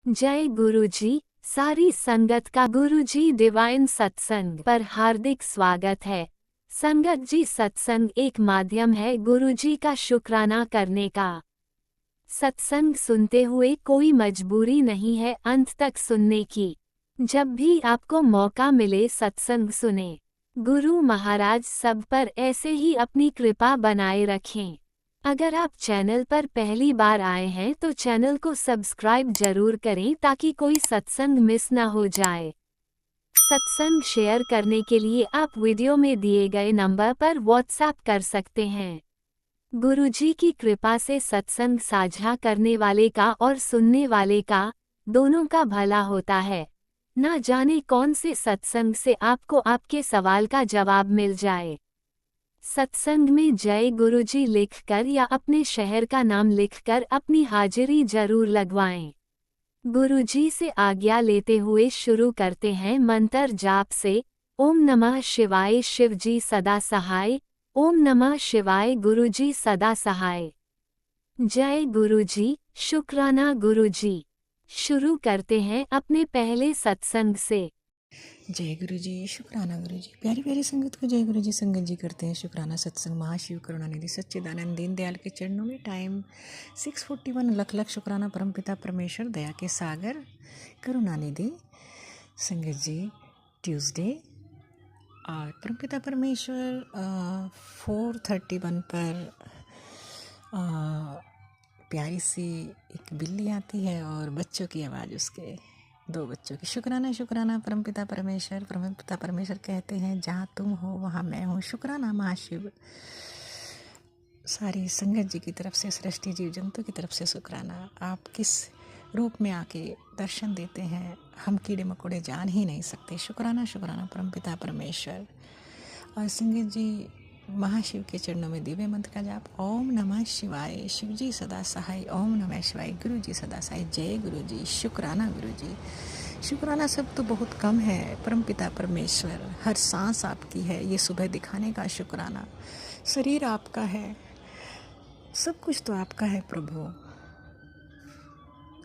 जय गुरुजी। सारी संगत का गुरुजी डिवाइन सत्संग पर हार्दिक स्वागत है। संगत जी, सत्संग एक माध्यम है गुरुजी का शुक्राना करने का। सत्संग सुनते हुए कोई मजबूरी नहीं है अंत तक सुनने की। जब भी आपको मौका मिले सत्संग सुने। गुरु महाराज सब पर ऐसे ही अपनी कृपा बनाए रखें। अगर आप चैनल पर पहली बार आए हैं तो चैनल को सब्सक्राइब जरूर करें ताकि कोई सत्संग मिस ना हो जाए। सत्संग शेयर करने के लिए आप वीडियो में दिए गए नंबर पर व्हाट्सएप कर सकते हैं। गुरुजी की कृपा से सत्संग साझा करने वाले का और सुनने वाले का, दोनों का भला होता है। ना जाने कौन से सत्संग से आपको आपके सवाल का जवाब मिल जाए। सत्संग में जय गुरुजी लिखकर या अपने शहर का नाम लिखकर अपनी हाजिरी जरूर लगवाएं। गुरुजी से आज्ञा लेते हुए शुरू करते हैं मंत्र जाप से। ओम नमः शिवाय शिवजी सदा सहाय। ओम नमः शिवाय गुरुजी सदा सहाय। जय गुरुजी, शुक्राना गुरुजी। शुरू करते हैं अपने पहले सत्संग से। जय गुरु जी, शुक्राना गुरु जी। प्यारी प्यारी संगत को जय गुरु जी। संगत जी करते हैं शुक्राना सत्संग महाशिव करुणानिधि सच्चिदानंद दीनदयाल के चरणों में। टाइम 6:41। लख लख शुक्राना परमपिता परमेश्वर दया के सागर करुणानिधि। संगत जी, ट्यूसडे और परमपिता परमेश्वर 4:31 पर प्यारी सी एक बिल्ली आती है और बच्चों की आवाज़, उसके दो बच्चों की। शुक्राना शुक्राना परमपिता परमेश्वर कहते हैं जहाँ तुम हो वहाँ मैं हूँ। शुक्राना महाशिव। सारी संगत जी की तरफ से, सृष्टि जीव जंतु की तरफ से शुक्राना। आप किस रूप में आके दर्शन देते हैं हम कीड़े मकोड़े जान ही नहीं सकते। शुक्राना शुक्राना परमपिता परमेश्वर। और संगत जी, महाशिव के चरणों में दिव्य मंत्र का जाप। ओम नमः शिवाय शिवजी सदा सहाय। ओम नमः शिवाय गुरु जी सदा सहाय। जय गुरु जी, शुक्राना गुरु जी। शुक्राना सब तो बहुत कम है परमपिता परमेश्वर। हर सांस आपकी है, ये सुबह दिखाने का शुक्राना। शरीर आपका है, सब कुछ तो आपका है प्रभु।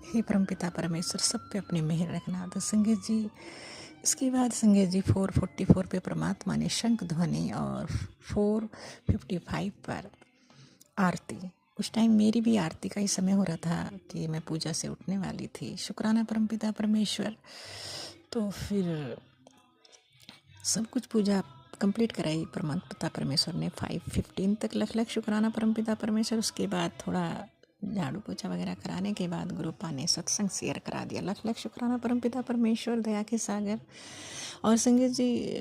हे परमपिता परमेश्वर, सब पे अपनी मेहर रखना। तो संगत जी, इसके बाद संगत जी 4:44 पे परमात्मा ने शंख ध्वनि और 4:55 पर आरती। उस टाइम मेरी भी आरती का ही समय हो रहा था कि मैं पूजा से उठने वाली थी। शुक्राना परमपिता परमेश्वर। तो फिर सब कुछ पूजा कंप्लीट कराई परमपिता परमेश्वर ने 5:15 तक। लख लख शुक्राना परमपिता परमेश्वर। उसके बाद थोड़ा झाड़ू पोछा वगैरह कराने के बाद गुरुपा ने सत्संग शेयर करा दिया। लख लख शुक्राना परमपिता परमेश्वर दया के सागर। और संगत जी,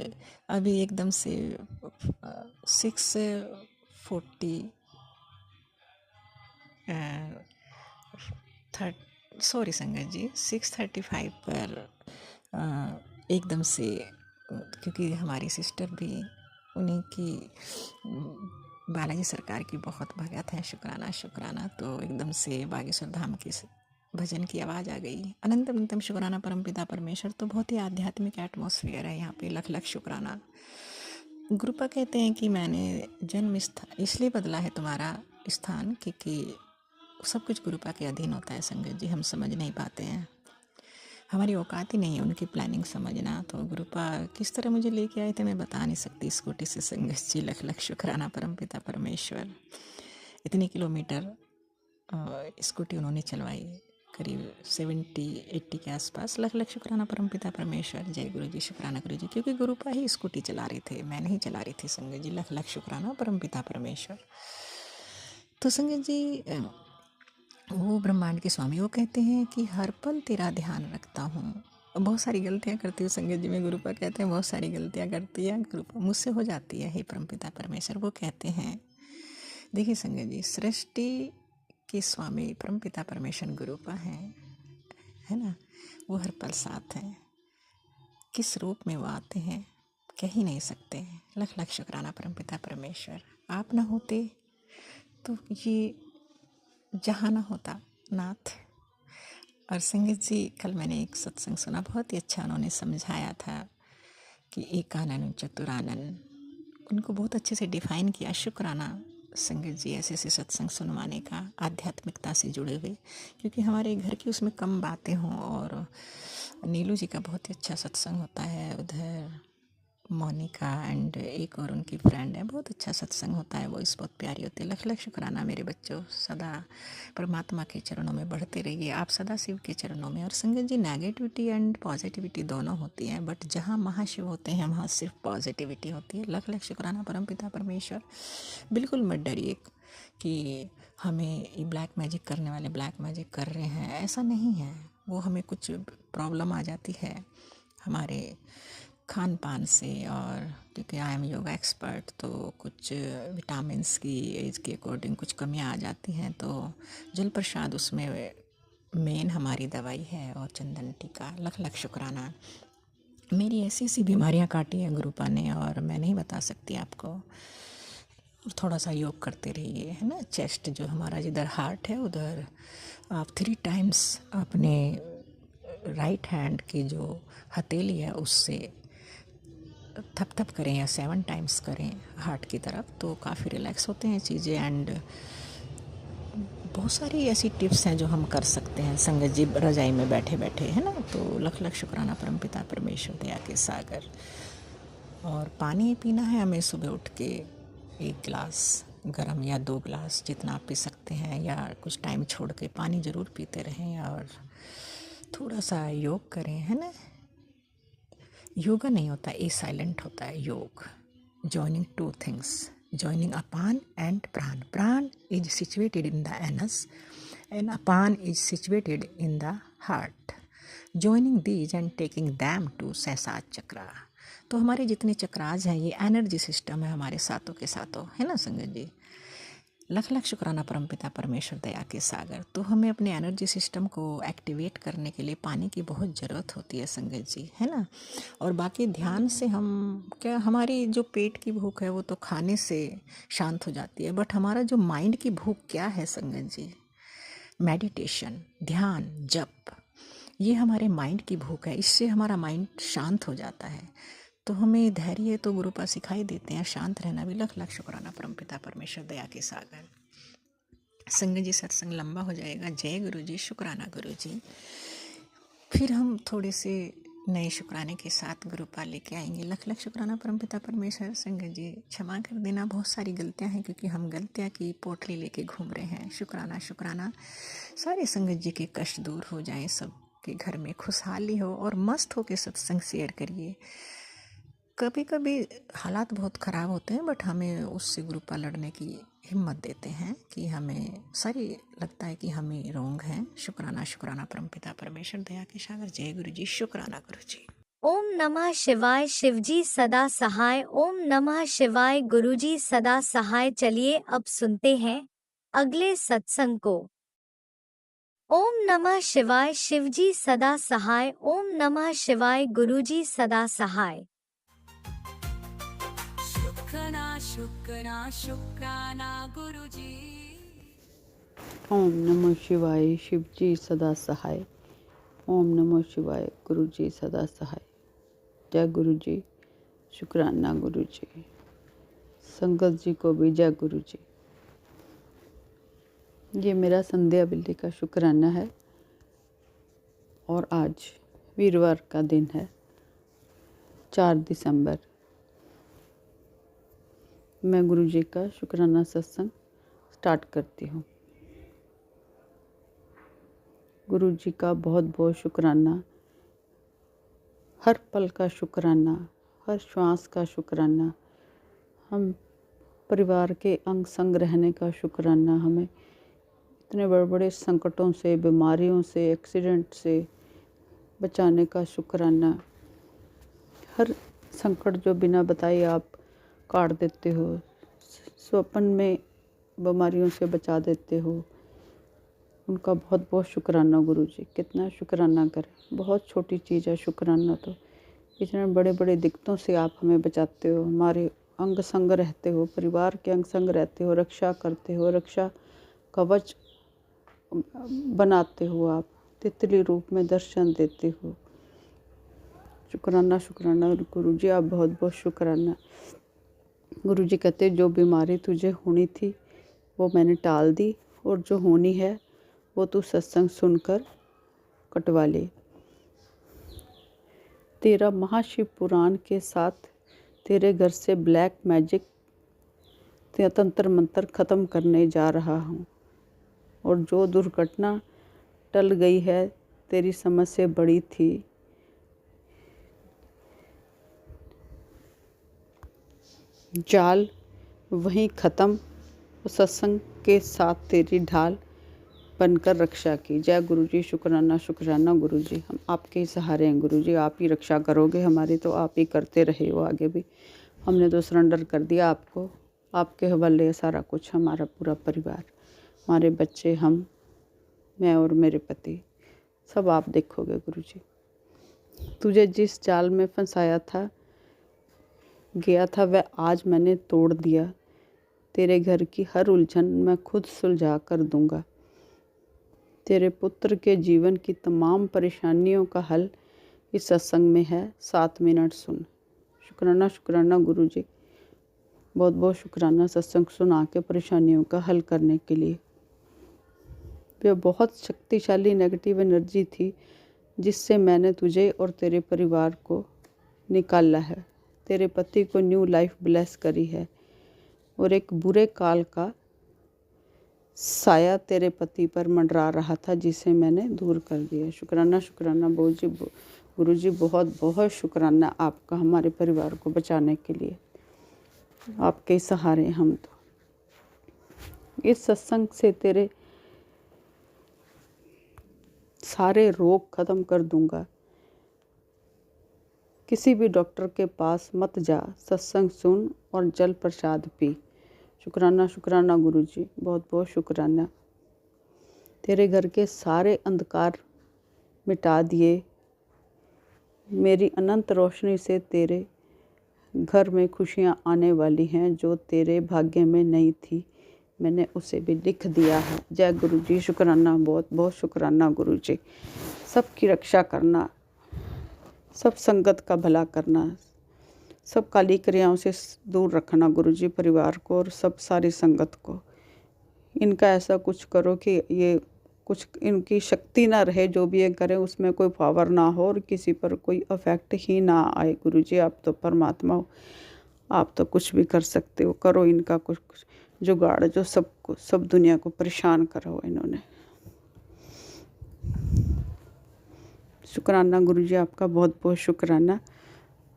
अभी एकदम से 6:40 सॉरी संगत जी, 6:35 पर एकदम से, क्योंकि हमारी सिस्टर भी उन्हीं की बालाजी सरकार की बहुत भगत है। शुक्राना शुक्राना। तो एकदम से बागेश्वर धाम की भजन की आवाज़ आ गई। अनंत अनंतम शुक्राना परमपिता परमेश्वर। तो बहुत ही आध्यात्मिक एटमॉस्फेयर है यहाँ पे। लख लख शुक्राना। गुरुपा कहते हैं कि मैंने जन्म स्थान इसलिए बदला है तुम्हारा स्थान, क्योंकि सब कुछ गुरुपा के अधीन होता है। संगत जी, हम समझ नहीं पाते हैं, हमारी औकात ही नहीं है उनकी प्लानिंग समझना। तो गुरुपा किस तरह मुझे लेके आए थे मैं बता नहीं सकती स्कूटी से। संगत जी, लख लख शुक्राना परमपिता परमेश्वर। इतने किलोमीटर स्कूटी उन्होंने चलवाई, करीब 70-80 के आसपास। लख लख शुक्राना परमपिता परमेश्वर। जय गुरु जी, शुक्राना गुरु जी। क्योंकि गुरुपा ही स्कूटी चला रहे थे, मैं नहीं चला रही थी। संगत जी, लख लख शुक्राना परमपिता परमेश्वर। तो संगत जी, वो ब्रह्मांड के स्वामी वो कहते हैं कि हर पल तेरा ध्यान रखता हूँ। बहुत सारी गलतियाँ करती हूँ संगत जी में। गुरुपा कहते हैं बहुत सारी गलतियाँ करती है गुरुपा, मुझसे हो जाती है। हे परमपिता परमेश्वर। वो कहते हैं, देखिए संगत जी, सृष्टि के स्वामी परमपिता परमेश्वर गुरुपा हैं, है ना। वो हर पल साथ हैं। किस रूप में वो आते हैं कह ही नहीं सकते। लख लख शुक्राना परमपिता परमेश्वर। आप ना होते तो ये जहाँ ना होता नाथ। और संगत जी, कल मैंने एक सत्संग सुना, बहुत ही अच्छा उन्होंने समझाया था कि एकानन चतुरानन, उनको बहुत अच्छे से डिफाइन किया। शुक्राना संगत जी ऐसे ऐसे सत्संग सुनवाने का, आध्यात्मिकता से जुड़े हुए, क्योंकि हमारे घर की उसमें कम बातें हों। और नीलू जी का बहुत ही अच्छा सत्संग होता है उधर, मोनिका एंड एक और उनकी फ्रेंड है, बहुत अच्छा सत्संग होता है, वॉइस बहुत प्यारी होती है। लख लख शुक्राना मेरे बच्चों, सदा परमात्मा के चरणों में बढ़ते रहिए, आप सदा शिव के चरणों में। और संगत जी नेगेटिविटी एंड पॉजिटिविटी दोनों होती हैं, बट जहाँ महाशिव होते हैं वहाँ सिर्फ पॉजिटिविटी होती है। लख लख शुक्राना परमपिता परमेश्वर। बिल्कुल मत डरिए कि हमें ये ब्लैक मैजिक करने वाले ब्लैक मैजिक कर रहे हैं, ऐसा नहीं है। वो हमें कुछ प्रॉब्लम आ जाती है हमारे खान पान से, और क्योंकि आई एम योगा एक्सपर्ट, तो कुछ विटामिन्स की एज के अकॉर्डिंग कुछ कमियां आ जाती हैं, तो जल प्रसाद उसमें मेन हमारी दवाई है, और चंदन टीका। लख लख शुक्राना। मेरी ऐसी ऐसी बीमारियां काटी हैं गुरुपा ने, और मैं नहीं बता सकती आपको। और थोड़ा सा योग करते रहिए, है ना। चेस्ट जो हमारा जिधर हार्ट है उधर आप 3 टाइम्स अपने राइट हैंड की जो हथेली है उससे थप थप करें, या 7 टाइम्स करें हार्ट की तरफ, तो काफ़ी रिलैक्स होते हैं चीज़ें। एंड बहुत सारी ऐसी टिप्स हैं जो हम कर सकते हैं संगत जी, रजाई में बैठे बैठे, है ना। तो लख लख शुक्राना परमपिता परमेश्वर दया के सागर। और पानी पीना है हमें सुबह उठ के 1 गिलास गरम, या 2 गिलास जितना आप पी सकते हैं, या कुछ टाइम छोड़ के पानी ज़रूर पीते रहें। और थोड़ा सा योग करें, है ना। योगा नहीं होता, ए साइलेंट होता है योग। Joining 2 things, joining apana and prana. Prana is situated in the anus and apana is situated in the heart. Joining these and taking them to Sahasrara chakra. तो हमारे जितने चक्राज हैं ये एनर्जी सिस्टम है हमारे सातों के सातों, है ना संगत जी। लख लख शुक्राना परमपिता परमेश्वर दया के सागर। तो हमें अपने एनर्जी सिस्टम को एक्टिवेट करने के लिए पानी की बहुत ज़रूरत होती है संगत जी, है ना। और बाकी ध्यान से हम क्या, हमारी जो पेट की भूख है वो तो खाने से शांत हो जाती है, बट हमारा जो माइंड की भूख क्या है संगत जी, मेडिटेशन, ध्यान, जप, ये हमारे माइंड की भूख है। इससे हमारा माइंड शांत हो जाता है। तो हमें धैर्य तो गुरुपा सिखाई देते हैं, शांत रहना भी। लख लख शुक्राना परमपिता परमेश्वर दया के सागर। संगत जी सत्संग लंबा हो जाएगा। जय गुरु जी, शुक्राना गुरु जी। फिर हम थोड़े से नए शुक्राने के साथ गुरुपा लेके आएंगे। लख लख शुक्राना परमपिता परमेश्वर। संगत जी क्षमा कर देना, बहुत सारी गलतियां हैं, क्योंकि हम गलतियां की पोटली लेके घूम रहे हैं। शुक्राना शुक्राना। सारे संगत जी के कष्ट दूर हो जाएं, सब के घर में खुशहाली हो, और मस्त हो के सत्संग शेयर करिए। कभी कभी हालात बहुत ख़राब होते हैं, बट हमें उससे गुरुपा लड़ने की हिम्मत देते हैं कि हमें सारी लगता है कि हम ही रोंग हैं। शुक्राना शुक्राना परमपिता परमेश्वर दया के सागर। जय गुरु जी, शुक्राना गुरु जी। ओम नमः शिवाय। शिवजी सदा सहाय। ओम नमः शिवाय। गुरुजी सदा सहाय। चलिए अब सुनते हैं अगले सत्संग को। ओम नमः शिवाय। शिवजी सदा सहाय। ओम नमः शिवाय। गुरुजी सदा सहाय। शुक्राना शुक्राना शुक्राना गुरुजी। ओम नमः शिवाय। शिवजी सदा सहाय। ओम नमः शिवाय। गुरुजी सदा सहाय। जय गुरु जी, शुक्राना गुरु जी। संगत जी को भी जय गुरु जी। ये मेरा संध्या बिल्ली का शुक्राना है, और आज वीरवार का दिन है, 4 दिसंबर। मैं गुरु जी का शुक्राना सत्संग स्टार्ट करती हूँ। गुरु जी का बहुत बहुत शुक्राना, हर पल का शुक्राना, हर श्वास का शुक्राना, हम परिवार के अंग संग रहने का शुक्राना, हमें इतने बड़े बड़े संकटों से, बीमारियों से, एक्सीडेंट से बचाने का शुक्राना। हर संकट जो बिना बताए आप काट देते हो, स्वप्न में बीमारियों से बचा देते हो, उनका बहुत बहुत शुक्राना गुरु जी। कितना शुक्राना करें, बहुत छोटी चीज़ है शुक्राना तो। इतने बड़े बड़े दिक्कतों से आप हमें बचाते हो, हमारे अंग संग रहते हो, परिवार के अंग संग रहते हो, रक्षा करते हो, रक्षा कवच बनाते हो, आप तितली रूप में दर्शन देते हो। शुक्राना शुक्राना गुरु जी, आप बहुत बहुत शुक्राना। गुरु जी कहते जो बीमारी तुझे होनी थी वो मैंने टाल दी, और जो होनी है वो तू सत्संग सुनकर कटवा ले। तेरा महाशिव पुराण के साथ तेरे घर से ब्लैक मैजिक तंत्र मंत्र ख़त्म करने जा रहा हूँ, और जो दुर्घटना टल गई है तेरी समझ से बड़ी थी। जाल वहीं ख़त्म, सत्संग के साथ तेरी ढाल बनकर रक्षा की। जय गुरु जी। शुक्राना शुक्राना गुरु जी, हम आपके ही सहारे हैं गुरु जी। आप ही रक्षा करोगे हमारी, तो आप ही करते रहे हो आगे भी। हमने तो सरेंडर कर दिया आपको, आपके हवाले है सारा कुछ। हमारा पूरा परिवार, हमारे बच्चे, हम, मैं और मेरे पति, सब आप देखोगे गुरु जी। तुझे जिस जाल में फंसाया था गया था वह आज मैंने तोड़ दिया। तेरे घर की हर उलझन मैं खुद सुलझा कर दूंगा। तेरे पुत्र के जीवन की तमाम परेशानियों का हल इस सत्संग में है। 7 मिनट सुन। शुक्राना शुक्राना गुरु जी, बहुत बहुत शुक्राना सत्संग सुना के परेशानियों का हल करने के लिए। वह बहुत शक्तिशाली नेगेटिव एनर्जी थी जिससे मैंने तुझे और तेरे परिवार को निकाला है। तेरे पति को न्यू लाइफ ब्लेस करी है, और एक बुरे काल का साया तेरे पति पर मंडरा रहा था जिसे मैंने दूर कर दिया। शुक्राना शुक्राना गुरु जी, बहुत बहुत शुक्राना आपका हमारे परिवार को बचाने के लिए। आपके सहारे हम तो। इस सत्संग से तेरे सारे रोग खत्म कर दूंगा। किसी भी डॉक्टर के पास मत जा, सत्संग सुन और जल प्रसाद पी। शुक्राना शुक्राना गुरु जी, बहुत बहुत शुक्राना। तेरे घर के सारे अंधकार मिटा दिए। मेरी अनंत रोशनी से तेरे घर में खुशियाँ आने वाली हैं, जो तेरे भाग्य में नहीं थी मैंने उसे भी लिख दिया है। जय गुरु जी। शुक्राना, बहुत बहुत शुक्राना गुरु जी। सबकी रक्षा करना, सब संगत का भला करना, सब काली क्रियाओं से दूर रखना गुरु जी परिवार को और सब सारी संगत को। इनका ऐसा कुछ करो कि ये कुछ इनकी शक्ति ना रहे, जो भी ये करें उसमें कोई पावर ना हो और किसी पर कोई अफेक्ट ही ना आए गुरु जी। आप तो परमात्मा हो, आप तो कुछ भी कर सकते हो। करो इनका कुछ जुगाड़, जो सबको, सब दुनिया को परेशान करा हो इन्होंने। शुक्राना गुरु जी, आपका बहुत बहुत शुक्राना।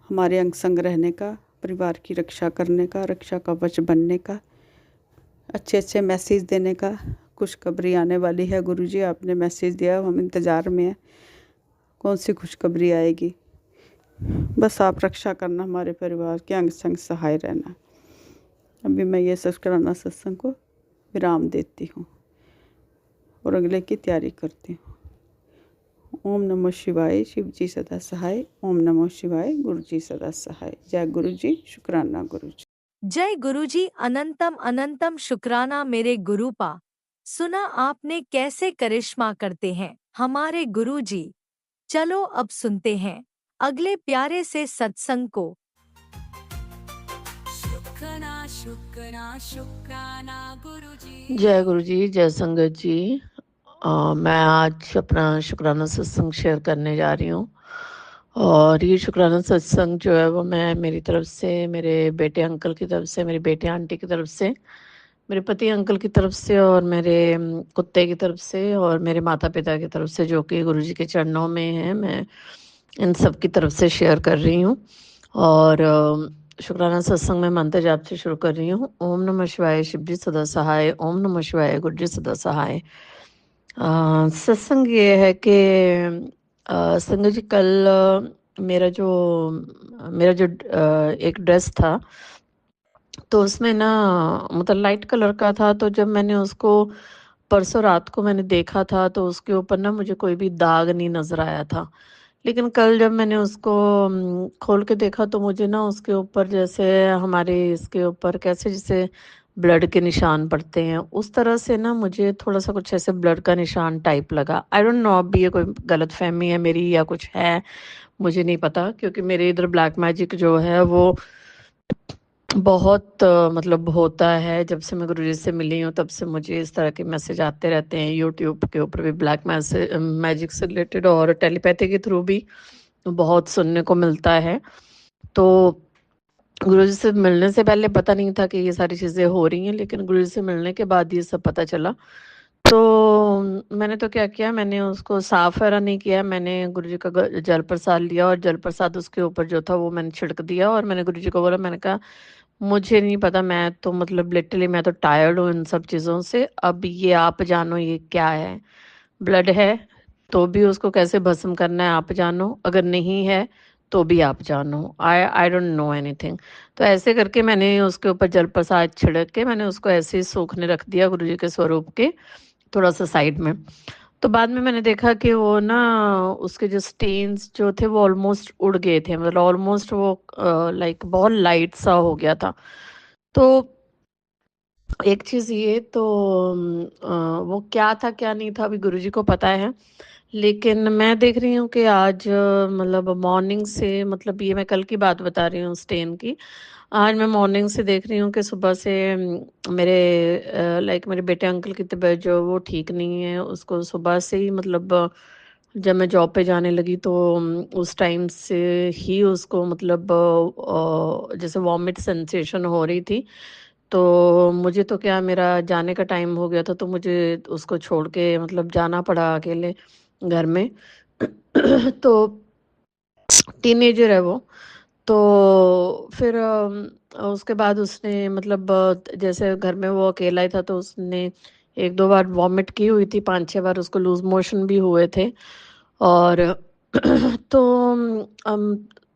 हमारे अंग संग रहने का, परिवार की रक्षा करने का, रक्षा कवच बनने का, अच्छे अच्छे मैसेज देने का। खुशखबरी आने वाली है गुरु जी, आपने मैसेज दिया, हम इंतज़ार में हैं। कौन सी खुशखबरी आएगी? बस आप रक्षा करना, हमारे परिवार के अंग संग सहाय रहना। अभी मैं ये शुक्राना सत्संग को विराम देती हूँ और अगले की तैयारी करती हूँ। ओम नमो शिवाय, शिव जी सदा सहाय। ओम नमो शिवाय, गुरु जी सदा सहाय। जय गुरु जी। शुक्राना गुरु जी। जय गुरुजी। अनंतम अनंतम शुक्राना मेरे गुरुपा। सुना आपने कैसे करिश्मा करते हैं हमारे गुरुजी। चलो अब सुनते हैं अगले प्यारे से सत्संग को। शुक्राना शुक्राना शुक्राना गुरुजी। जय गुरु जी, जय संगत जी। मैं आज अपना शुक्राना सत्संग शेयर करने जा रही हूँ, और ये शुक्राना सत्संग जो है वो मैं मेरी तरफ से, मेरे बेटे अंकल की तरफ से, मेरी बेटी आंटी की तरफ से, मेरे पति अंकल की तरफ से, और मेरे कुत्ते की तरफ से, और मेरे माता पिता की तरफ से जो कि गुरु जी के चरणों में हैं, मैं इन सब की तरफ से शेयर कर रही हूँ। और शुक्राना सत्संग में मंत्र जाप से शुरू कर रही हूँ। ओम नमः शिवाय, शिव जी सदा सहाय। ओम नमः शिवाय, गुरु जी सदा सहाय। सत्संग ये है कि संगत जी, कल मेरा जो एक ड्रेस था, तो उसमें ना मतलब लाइट कलर का था। तो जब मैंने उसको परसों रात को मैंने देखा था, तो उसके ऊपर ना मुझे कोई भी दाग नहीं नज़र आया था। लेकिन कल जब मैंने उसको खोल के देखा, तो मुझे ना उसके ऊपर जैसे हमारे इसके ऊपर कैसे जैसे ब्लड के निशान पड़ते हैं, उस तरह से ना मुझे थोड़ा सा कुछ ऐसे ब्लड का निशान टाइप लगा। आई डोंट नो, अब ये कोई गलत फहमी है मेरी या कुछ है, मुझे नहीं पता, क्योंकि मेरे इधर ब्लैक मैजिक जो है वो बहुत मतलब होता है, जब से मैं गुरुजी से मिली हूँ तब से मुझे इस तरह के मैसेज आते रहते हैं, यूट्यूब के ऊपर भी ब्लैक मैजिक से रिलेटेड और टेलीपैथी के थ्रू भी बहुत सुनने को मिलता है। तो गुरुजी से मिलने से पहले पता नहीं था कि ये सारी चीज़ें हो रही हैं, लेकिन गुरुजी से मिलने के बाद ये सब पता चला। तो मैंने तो क्या किया, मैंने उसको साफ वगैरह नहीं किया, मैंने गुरुजी का जल प्रसाद लिया और जल प्रसाद उसके ऊपर जो था वो मैंने छिड़क दिया और मैंने गुरुजी को बोला, मैंने कहा मुझे नहीं पता, मैं तो मतलब लिटरली मैं तो टायर्ड हूँ इन सब चीज़ों से, अब ये आप जानो ये क्या है, ब्लड है तो भी उसको कैसे भस्म करना है आप जानो, अगर नहीं है तो भी आप जानो, आई डोंट नो एनीथिंग। तो ऐसे करके मैंने उसके ऊपर जल प्रसाद छिड़क के मैंने उसको ऐसे ही सूखने रख दिया गुरुजी के स्वरूप के थोड़ा सा साइड में। तो बाद में मैंने देखा कि वो ना उसके जो स्टेन्स जो थे वो ऑलमोस्ट उड़ गए थे, मतलब ऑलमोस्ट वो लाइक बहुत लाइट सा हो गया था। तो एक चीज ये तो वो क्या था क्या नहीं था अभी गुरुजी को पता है, लेकिन मैं देख रही हूँ कि आज मतलब मॉर्निंग से, मतलब ये मैं कल की बात बता रही हूँ स्टेन की, आज मैं मॉर्निंग से देख रही हूँ कि सुबह से मेरे लाइक मेरे बेटे अंकल की तबीयत जो वो ठीक नहीं है, उसको सुबह से ही मतलब जब मैं जॉब पे जाने लगी तो उस टाइम से ही उसको मतलब जैसे वॉमिट सेंसेशन हो रही थी। तो मुझे तो क्या, मेरा जाने का टाइम हो गया था तो मुझे उसको छोड़ के मतलब जाना पड़ा अकेले घर में। तो टीनेजर है वो। तो फिर उसके बाद उसने मतलब जैसे घर में वो अकेला ही था तो उसने एक दो बार वॉमिट की हुई थी, पांच छह बार उसको लूज मोशन भी हुए थे। और तो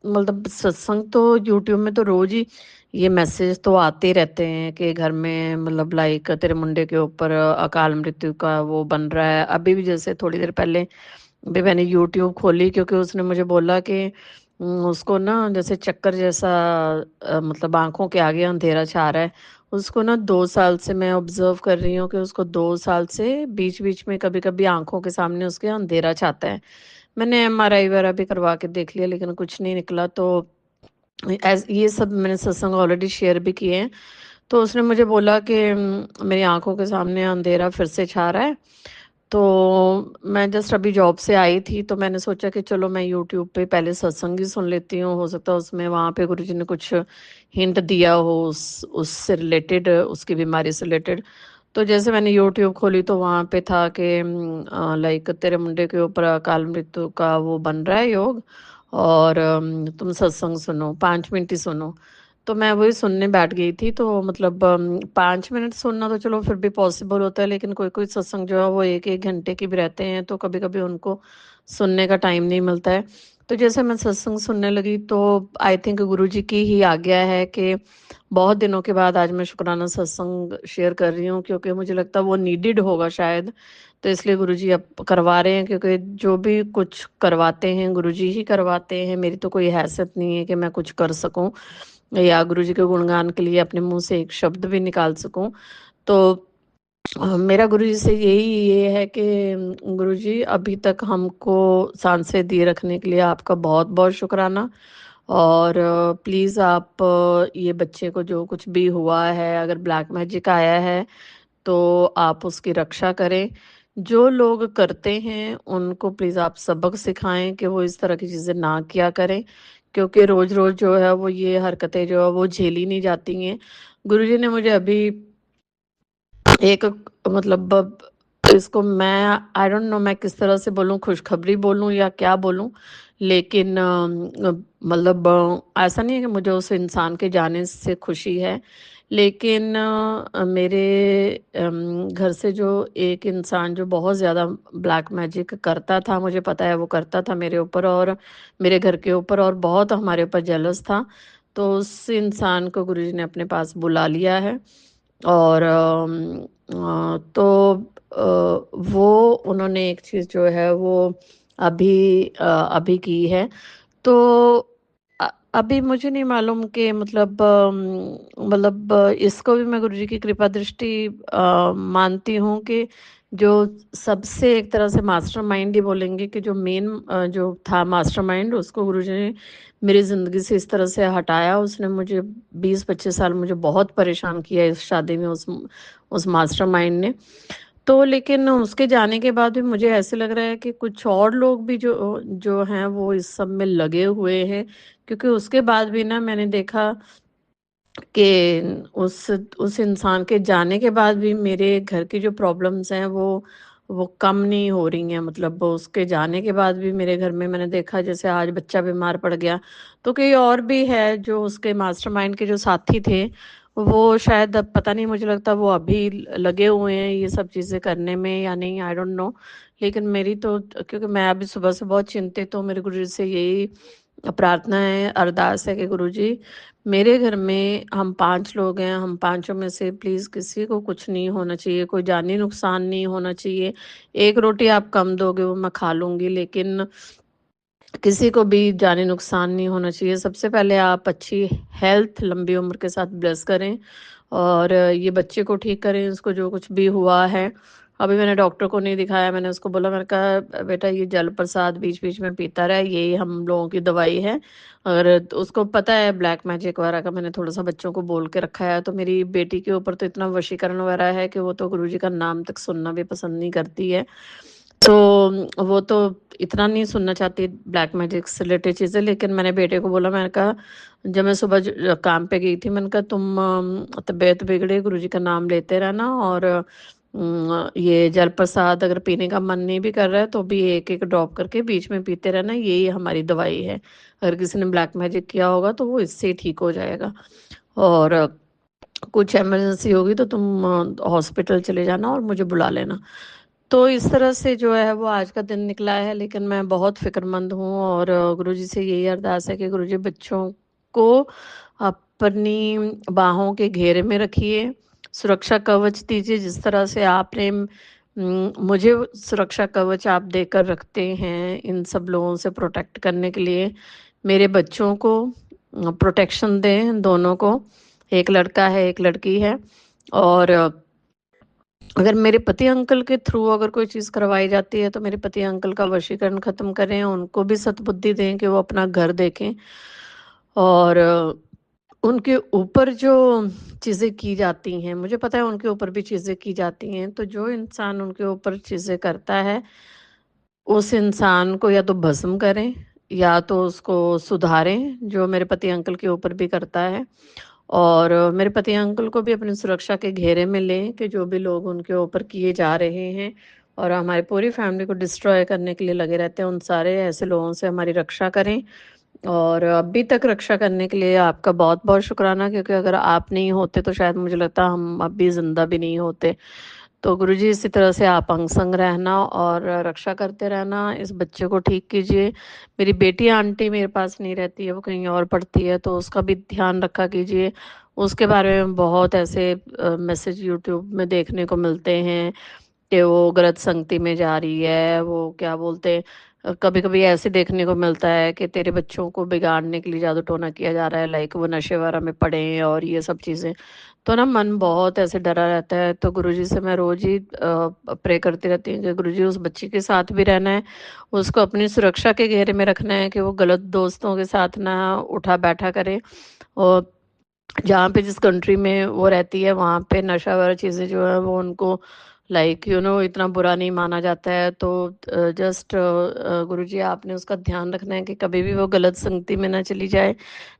मतलब सत्संग तो यूट्यूब में तो रोज ही ये मैसेज तो आते ही रहते हैं कि घर में मतलब लाइक तेरे मुंडे के ऊपर अकाल मृत्यु का वो बन रहा है। अभी भी जैसे थोड़ी देर पहले भी मैंने यूट्यूब खोली क्योंकि उसने मुझे बोला कि उसको ना जैसे चक्कर जैसा मतलब आंखों के आगे अंधेरा छा रहा है। उसको ना 2 साल से मैं ऑब्जर्व कर रही हूँ कि उसको 2 साल से बीच बीच में कभी कभी आंखों के सामने उसके अंधेरा छाता है। मैंने एमआरआई वगैरह भी करवा के देख लिया लेकिन कुछ नहीं निकला। तो ये सब मैंने सत्संग ऑलरेडी शेयर भी किए हैं। तो उसने मुझे बोला कि मेरी आंखों के सामने अंधेरा फिर से छा रहा है। तो मैं जस्ट अभी जॉब से आई थी तो मैंने सोचा कि चलो मैं यूट्यूब पे पहले सत्संग ही सुन लेती हूँ, हो सकता है उसमें वहाँ पे गुरुजी ने कुछ हिंट दिया हो उससे रिलेटेड, उसकी बीमारी से रिलेटेड। तो जैसे मैंने यूट्यूब खोली तो वहाँ पे था कि लाइक तेरे मुंडे के ऊपर अकाल मृत्यु का वो बन रहा है योग, और तुम सत्संग सुनो, 5 मिनट ही सुनो। तो मैं वही सुनने बैठ गई थी। तो मतलब 5 मिनट सुनना तो चलो फिर भी पॉसिबल होता है, लेकिन कोई कोई सत्संग जो है वो एक एक घंटे की भी रहते हैं तो कभी कभी उनको सुनने का टाइम नहीं मिलता है। तो जैसे मैं सत्संग सुनने लगी तो आई थिंक गुरु जी की ही आज्ञा है कि बहुत दिनों के बाद आज मैं शुक्राना सत्संग शेयर कर रही हूँ, क्योंकि मुझे लगता है वो नीडेड होगा शायद। तो इसलिए गुरुजी अब करवा रहे हैं, क्योंकि जो भी कुछ करवाते हैं गुरुजी ही करवाते हैं, मेरी तो कोई हैसियत नहीं है कि मैं कुछ कर सकूं या गुरुजी के गुणगान के लिए अपने मुंह से एक शब्द भी निकाल सकूं। तो मेरा गुरुजी से यही ये है कि गुरुजी अभी तक हमको सांसें दिए रखने के लिए आपका बहुत बहुत शुक्राना। और प्लीज़ आप ये बच्चे को जो कुछ भी हुआ है, अगर ब्लैक मैजिक आया है तो आप उसकी रक्षा करें। जो लोग करते हैं उनको प्लीज़ आप सबक सिखाएं कि वो इस तरह की चीज़ें ना किया करें, क्योंकि रोज रोज जो है वो ये हरकतें जो है वो झेली नहीं जाती हैं। गुरुजी ने मुझे अभी एक मतलब इसको मैं आई डोंट नो मैं किस तरह से बोलूं, खुशखबरी बोलूं या क्या बोलूं, लेकिन मतलब ऐसा नहीं है कि मुझे उस इंसान के जाने से खुशी है, लेकिन मेरे घर से जो एक इंसान जो बहुत ज़्यादा ब्लैक मैजिक करता था, मुझे पता है वो करता था मेरे ऊपर और मेरे घर के ऊपर और बहुत हमारे ऊपर जेलस था। तो उस इंसान को गुरुजी ने अपने पास बुला लिया है। और तो वो उन्होंने एक चीज़ जो है वो अभी की है। तो अभी मुझे नहीं मालूम कि मतलब मतलब इसको भी मैं गुरुजी की कृपा दृष्टि मानती हूँ कि जो सबसे एक तरह से मास्टरमाइंड ही बोलेंगे कि जो मेन जो था मास्टरमाइंड, उसको गुरुजी ने मेरी ज़िंदगी से इस तरह से हटाया। उसने मुझे 20-25 साल मुझे बहुत परेशान किया इस शादी में, उस मास्टरमाइंड ने। तो लेकिन उसके जाने के बाद भी मुझे ऐसे लग रहा है कि कुछ और लोग भी जो जो हैं वो इस सब में लगे हुए हैं, क्योंकि उसके बाद भी ना मैंने देखा कि उस इंसान के जाने के बाद भी मेरे घर की जो प्रॉब्लम्स हैं वो कम नहीं हो रही हैं। मतलब वो उसके जाने के बाद भी मेरे घर में मैंने देखा, जैसे आज बच्चा बीमार पड़ गया, तो कोई और भी है जो उसके मास्टरमाइंड के जो साथी थे, वो शायद, अब पता नहीं, मुझे लगता वो अभी लगे हुए हैं ये सब चीज़ें करने में या नहीं, आई डोंट नो। लेकिन मेरी तो, क्योंकि मैं अभी सुबह से बहुत चिंतित हूँ, मेरे गुरु जी से यही प्रार्थना है, अरदास है कि गुरुजी, मेरे घर में हम 5 लोग हैं, हम पाँचों में से प्लीज़ किसी को कुछ नहीं होना चाहिए, कोई जानी नुकसान नहीं होना चाहिए। 1 रोटी आप कम दोगे वो मैं खा लूँगी, लेकिन किसी को भी जानी नुकसान नहीं होना चाहिए। सबसे पहले आप अच्छी हेल्थ, लंबी उम्र के साथ ब्लेस करें, और ये बच्चे को ठीक करें, इसको जो कुछ भी हुआ है। अभी मैंने डॉक्टर को नहीं दिखाया, मैंने उसको बोला, मैंने कहा बेटा ये जल प्रसाद बीच-बीच में पीता रहे, यही हम लोगों की दवाई है। अगर तो उसको पता है ब्लैक मैजिक वगैरह का, मैंने थोड़ा-सा बच्चों को बोल के रखा है। तो मेरी बेटी के ऊपर तो इतना वशीकरण वगैरह है कि वो तो गुरुजी का नाम तक सुनना भी पसंद नहीं करती है। तो वो तो इतना नहीं सुनना चाहती ब्लैक मैजिक से रिलेटेड चीज़ें। लेकिन मैंने बेटे को बोला, मैंने कहा, जब मैं सुबह काम पे गई थी, मैंने कहा तुम तबीयत बिगड़े गुरुजी का नाम लेते रहना, और ये जल प्रसाद अगर पीने का मन नहीं भी कर रहा है तो भी एक एक ड्रॉप करके बीच में पीते रहना, यही हमारी दवाई है। अगर किसी ने ब्लैक मैजिक किया होगा तो वो इससे ही ठीक हो जाएगा, और कुछ इमरजेंसी होगी तो तुम हॉस्पिटल चले जाना और मुझे बुला लेना। तो इस तरह से जो है वो आज का दिन निकला है, लेकिन मैं बहुत फ़िक्रमंद हूँ, और गुरुजी से यही अरदास है कि गुरुजी बच्चों को अपनी बाहों के घेरे में रखिए, सुरक्षा कवच दीजिए, जिस तरह से आपने मुझे सुरक्षा कवच आप देकर रखते हैं इन सब लोगों से प्रोटेक्ट करने के लिए। मेरे बच्चों को प्रोटेक्शन दें, दोनों को, एक लड़का है, एक लड़की है। और अगर मेरे पति अंकल के थ्रू अगर कोई चीज़ करवाई जाती है तो मेरे पति अंकल का वशीकरण ख़त्म करें, उनको भी सद्बुद्धि दें कि वो अपना घर देखें, और उनके ऊपर जो चीज़ें की जाती हैं, मुझे पता है उनके ऊपर भी चीज़ें की जाती हैं, तो जो इंसान उनके ऊपर चीज़ें करता है, उस इंसान को या तो भस्म करें या तो उसको सुधारें, जो मेरे पति अंकल के ऊपर भी करता है। और मेरे पति अंकल को भी अपनी सुरक्षा के घेरे में लें कि जो भी लोग उनके ऊपर किए जा रहे हैं और हमारी पूरी फैमिली को डिस्ट्रॉय करने के लिए लगे रहते हैं, उन सारे ऐसे लोगों से हमारी रक्षा करें। और अभी तक रक्षा करने के लिए आपका बहुत-बहुत शुक्राना, क्योंकि अगर आप नहीं होते तो शायद मुझे लगता है हम अभी ज़िंदा भी नहीं होते। तो गुरुजी, इसी तरह से आप अंग-संग रहना और रक्षा करते रहना, इस बच्चे को ठीक कीजिए। मेरी बेटी आंटी मेरे पास नहीं रहती है, वो कहीं और पढ़ती है, तो उसका भी ध्यान रखा कीजिए। उसके बारे में बहुत ऐसे मैसेज यूट्यूब में देखने को मिलते हैं कि वो गलत संगति में जा रही है, वो क्या बोलते हैं, कभी-कभी ऐसे देखने को मिलता है कि तेरे बच्चों को बिगाड़ने के लिए जादू-टोना किया जा रहा है, लाइक वो नशे वगैरह में पड़े और ये सब चीज़ें। तो ना मन बहुत ऐसे डरा रहता है, तो गुरुजी से मैं रोज़ ही प्रे करती रहती हूँ कि गुरुजी उस बच्ची के साथ भी रहना है, उसको अपनी सुरक्षा के घेरे में रखना है कि वो गलत दोस्तों के साथ ना उठा-बैठा करे, और जहाँ पे जिस कंट्री में वो रहती है वहाँ पे नशा वगैरह चीज़ें जो है वो उनको लाइक इतना बुरा नहीं माना जाता है। तो जस्ट गुरुजी, आपने उसका ध्यान रखना है कि कभी भी वो गलत संगति में ना चली जाए,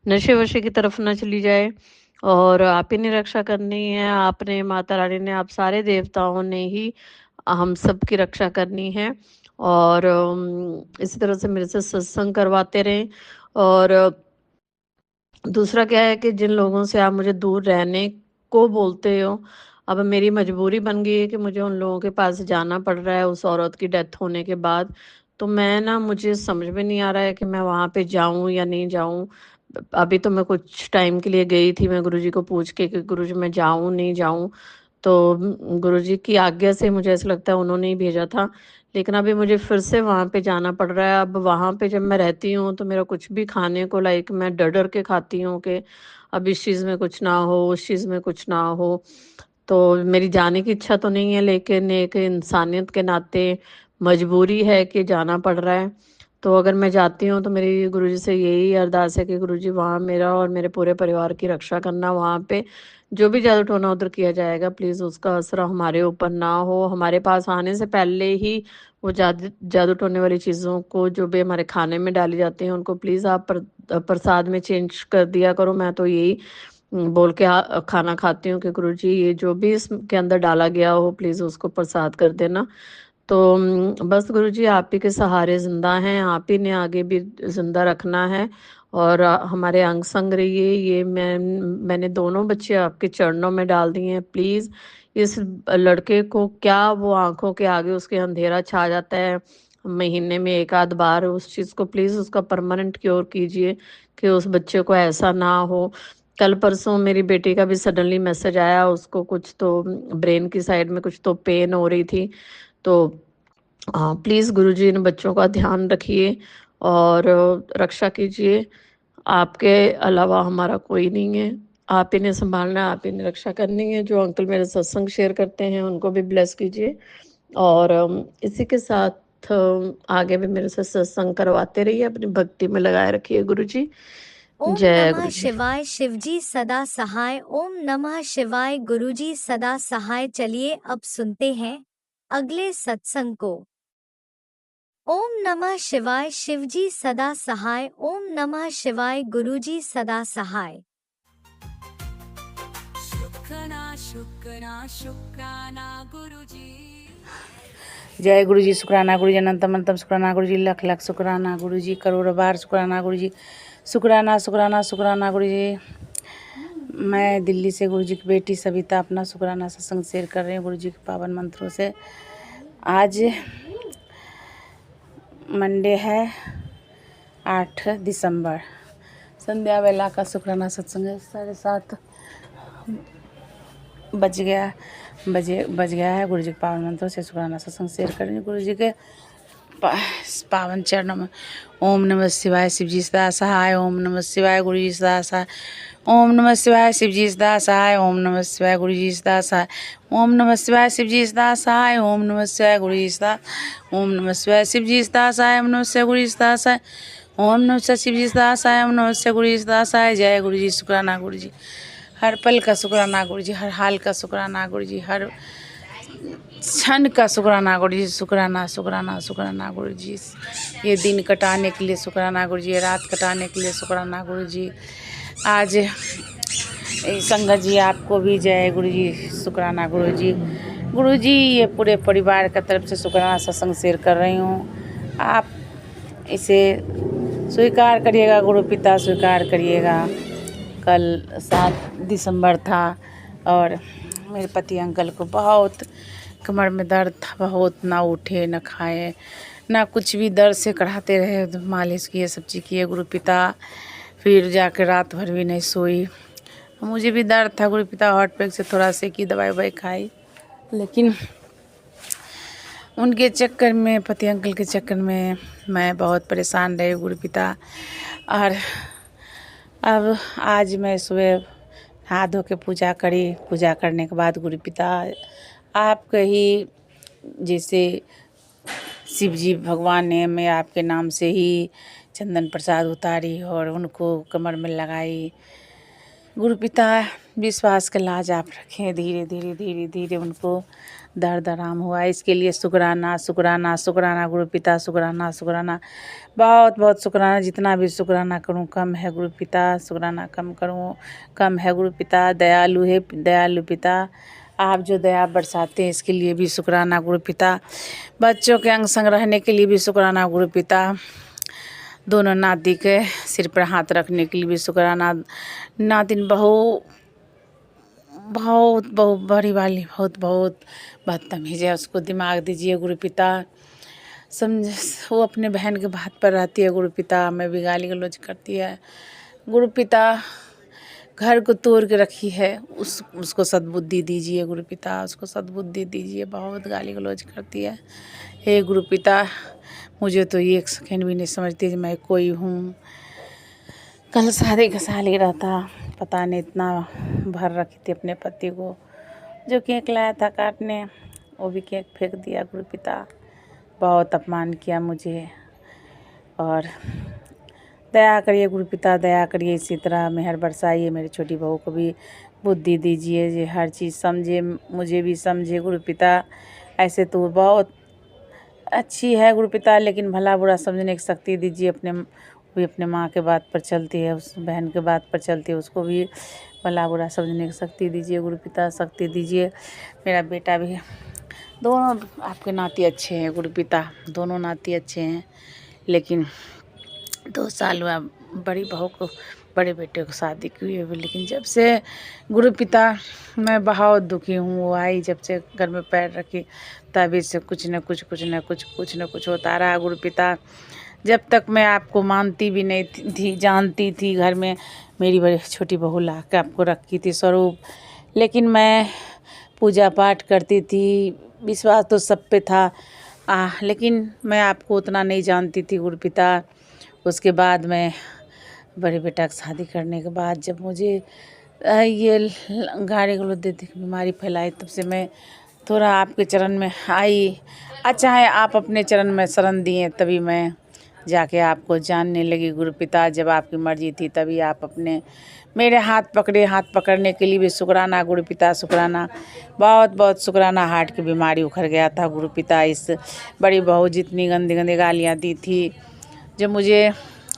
नशे वशे की तरफ ना चली जाए, और आप ही ने रक्षा करनी है, आपने, माता रानी ने, आप सारे देवताओं ने ही हम सब की रक्षा करनी है। और इसी तरह से मेरे से सत्संग करवाते रहें। और दूसरा क्या है कि जिन लोगों से आप मुझे दूर रहने को बोलते हो, अब मेरी मजबूरी बन गई है कि मुझे उन लोगों के पास जाना पड़ रहा है उस औरत की डेथ होने के बाद। तो मैं ना, मुझे समझ में नहीं आ रहा है कि मैं वहाँ पे जाऊँ या नहीं जाऊँ। अभी तो मैं कुछ टाइम के लिए गई थी, मैं गुरुजी को पूछ के कि गुरुजी मैं जाऊँ, नहीं जाऊँ? तो गुरुजी की आज्ञा से मुझे ऐसा लगता है उन्होंने ही भेजा था। लेकिन अभी मुझे फिर से वहाँ पे जाना पड़ रहा है। अब वहाँ पे जब मैं रहती हूँ तो मेरा कुछ भी खाने को, लाइक मैं डर-डर के खाती हूँ कि अब इस चीज़ में कुछ ना हो, उस चीज़ में कुछ ना हो। तो मेरी जाने की इच्छा तो नहीं है, लेकिन एक इंसानियत के नाते मजबूरी है कि जाना पड़ रहा है। तो अगर मैं जाती हूँ तो मेरी गुरुजी से यही अरदास है कि गुरुजी वहाँ मेरा और मेरे पूरे परिवार की रक्षा करना। वहाँ पे जो भी जादू टोना उधर किया जाएगा, प्लीज़ उसका असर हमारे ऊपर ना हो। हमारे पास आने से पहले ही वो जादू टोने वाली चीज़ों को जो भी हमारे खाने में डाली जाती हैं, उनको प्लीज़ आप प्रसाद में चेंज कर दिया करो। मैं तो यही बोल के खाना खाती हूँ कि गुरुजी ये जो भी इसके अंदर डाला गया हो, प्लीज़ उसको प्रसाद कर देना। तो बस गुरुजी आप ही के सहारे ज़िंदा हैं, आप ही ने आगे भी ज़िंदा रखना है और हमारे अंग संग रहिए। ये मैंने दोनों बच्चे आपके चरणों में डाल दिए हैं। प्लीज़ इस लड़के को क्या वो आँखों के आगे उसके अंधेरा छा जाता है महीने में 1 आध बार, उस चीज़ को प्लीज़ उसका परमानेंट क्योर कीजिए कि उस बच्चे को ऐसा ना हो। कल परसों मेरी बेटी का भी सडनली मैसेज आया, उसको कुछ तो ब्रेन की साइड में कुछ तो पेन हो रही थी। तो प्लीज़ गुरुजी इन बच्चों का ध्यान रखिए और रक्षा कीजिए। आपके अलावा हमारा कोई नहीं है। आप ही ने सँभालना है, आप ही ने रक्षा करनी है। जो अंकल मेरे सत्संग शेयर करते हैं, उनको भी ब्लेस कीजिए और इसी के साथ आगे भी मेरे से सत्संग करवाते रहिए, अपनी भक्ति में लगाए रखिए गुरुजी। ओम जय नमः गुरुजी। शिवाय, शिवजी सदा सहाय। ओम नमः शिवाय, गुरुजी सदा सहाय। चलिए अब सुनते हैं अगले सत्संग को। ओम नमः शिवाय, शिवजी सदा सहाय। ओम नमः शिवाय, गुरुजी सदा सहाय। शुक्राना शुक्राना गुरुजी। जय गुरु जी। शुक्राना गुरु जी, अनंतम अनंतम शुक्राना गुरु जी, लख लख शुक्राना गुरु जी, करोड़ बार शुक्राना गुरु जी। शुक्राना शुक्राना शुक्राना गुरु जी। मैं दिल्ली से गुरु जी की बेटी सविता अपना शुक्राना सत्संग शेयर कर रही हूँ गुरु जी के पावन मंत्रों से। आज मंडे है 8 दिसंबर, संध्या वेला का शुक्राना सत्संग है। 7:30 बज गया है। गुरु जी के पावन मंत्रों से शुक्राना सत्संग शेयर करेंगे गुरु जी के पावन चरणों में। ओम नमः शिवाय, शिवजी सदा सहाय। ओम नमः शिवाय, गुरु जी सदा सहाय। ओम नमः शिवाय, शिवजी सदा सहाय। ओम नमः शिवाय, गुरु जी सदा सहाय। ओम नमः शिवाय, शिवजी सदा सहाय। ओम नमः शिवाय, गुरु जी सदा। ओम नमः शिवाय, शिवजी सदा सहाय। ओम नमः शिवाय, गुरु जी सदा सहाय। ओम नमः शिवाय, शिवजी सदा सहाय। ओम नमः शिवाय, गुरु जी सदा सहाय। जय गुरु जी। शुक्राना गुरु जी। हर पल का शुक्राना गुरु जी, हर हाल का शुक्राना गुरु जी, हर क्षण का शुक्राना गुरु जी। शुक्राना शुक्राना शुक्राना गुरु जी। ये दिन कटाने के लिए शुक्राना गुरु जी, रात कटाने के लिए शुक्राना गुरु जी। आज संगत जी आपको भी जय गुरु जी। शुक्राना गुरु जी। गुरु जी ये पूरे परिवार का तरफ से शुक्राना सत्संग शेयर कर रही हूँ। आप इसे स्वीकार करिएगा, गुरु पिता स्वीकार करिएगा। कल 7 दिसंबर था और मेरे पति अंकल को बहुत कमर में दर्द था, बहुत ना उठे ना खाए ना कुछ भी, दर्द से कढ़ाते रहे, मालिश किए, सब चीज़ किए गुरु पिता। फिर जाकर रात भर भी नहीं सोई। मुझे भी दर्द था, गुरु पिता हार्ट पैक से थोड़ा से की दवाई ववाई खाई, लेकिन उनके चक्कर में, पति अंकल के चक्कर में मैं बहुत परेशान रही गुरु पिता। और अब आज मैं सुबह हाथ धो के पूजा करी। पूजा करने के बाद गुरु पिता आपके ही जैसे शिव जी भगवान ने, मैं आपके नाम से ही चंदन प्रसाद उतारी और उनको कमर में लगाई। गुरु पिता विश्वास का लाज आप रखें। धीरे धीरे धीरे धीरे उनको दर्द आराम हुआ। इसके लिए शुक्राना शुक्राना शुक्राना गुरु पिता। शुक्राना शुक्राना बहुत बहुत शुक्राना। जितना भी शुक्राना करूं कम है गुरु पिता। शुक्राना कम करूं कम है गुरु पिता। दयालु है दयालु पिता। आप जो दया बरसाते हैं इसके लिए भी शुक्राना गुरु पिता। बच्चों के अंग संग रहने के लिए भी शुक्राना गुरु पिता। दोनों नाती के सिर पर हाथ रखने के लिए भी शुक्राना। नातिन बहुत बड़ी वाली बहुत बदतमीज है, उसको दिमाग दीजिए गुरु पिता। समझ, वो अपने बहन के बात पर रहती है गुरु पिता, मैं भी गाली गलौज करती है गुरु पिता। घर को तोड़ के रखी है, उसको सद्बुद्धि दीजिए गुरु पिता, उसको सद्बुद्धि दीजिए। बहुत गाली गलौज करती है। हे गुरु पिता, मुझे तो एक सेकंड भी नहीं समझती मैं कोई हूँ। कल शादी का साल ही रहता, पता नहीं इतना भर रखी थी अपने पति को, जो केक लाया था काटने वो भी केक फेंक दिया गुरु पिता। बहुत अपमान किया मुझे। और दया करिए गुरु पिता, दया करिए, इसी तरह मेहर बरसाइए। मेरी छोटी बहू को भी बुद्धि दीजिए, ये हर चीज़ समझे, मुझे भी समझे गुरु पिता। ऐसे तो बहुत अच्छी है गुरु पिता, लेकिन भला बुरा समझने की शक्ति दीजिए। भी अपने माँ के बात पर चलती है, उस बहन के बात पर चलती है, उसको भी भला बुरा समझने की शक्ति दीजिए गुरु पिता, शक्ति दीजिए। मेरा बेटा भी, दोनों आपके नाती अच्छे हैं गुरु पिता, दोनों नाती अच्छे हैं। लेकिन 2 साल हुआ बड़ी बहू को, बड़े बेटे को शादी की हुई, लेकिन जब से गुरु पिता मैं बहुत दुखी हूँ। वो आई जब से घर में पैर रखी तभी से कुछ न कुछ होता रहा गुरु पिता। जब तक मैं आपको मानती भी नहीं थी, जानती थी, घर में मेरी बड़ी छोटी बहू ला के आपको रखी थी स्वरूप, लेकिन मैं पूजा पाठ करती थी, विश्वास तो सब पे था। लेकिन मैं आपको उतना नहीं जानती थी गुरु पिता। उसके बाद मैं बड़े बेटा की शादी करने के बाद जब मुझे ये गाड़ी गलौदे की बीमारी फैलाई, तब से मैं थोड़ा आपके चरण में आई। अच्छा है आप अपने चरण में शरण दिए, तभी मैं जाके आपको जानने लगी गुरु पिता। जब आपकी मर्जी थी तभी आप अपने मेरे हाथ पकड़े। हाथ पकड़ने के लिए भी शुक्राना गुरु पिता, शुक्राना, बहुत बहुत शुक्राना। हार्ट की बीमारी उखड़ गया था गुरु पिता। इस बड़ी बहू जितनी गंदी गंदी गालियाँ दी थी, जब मुझे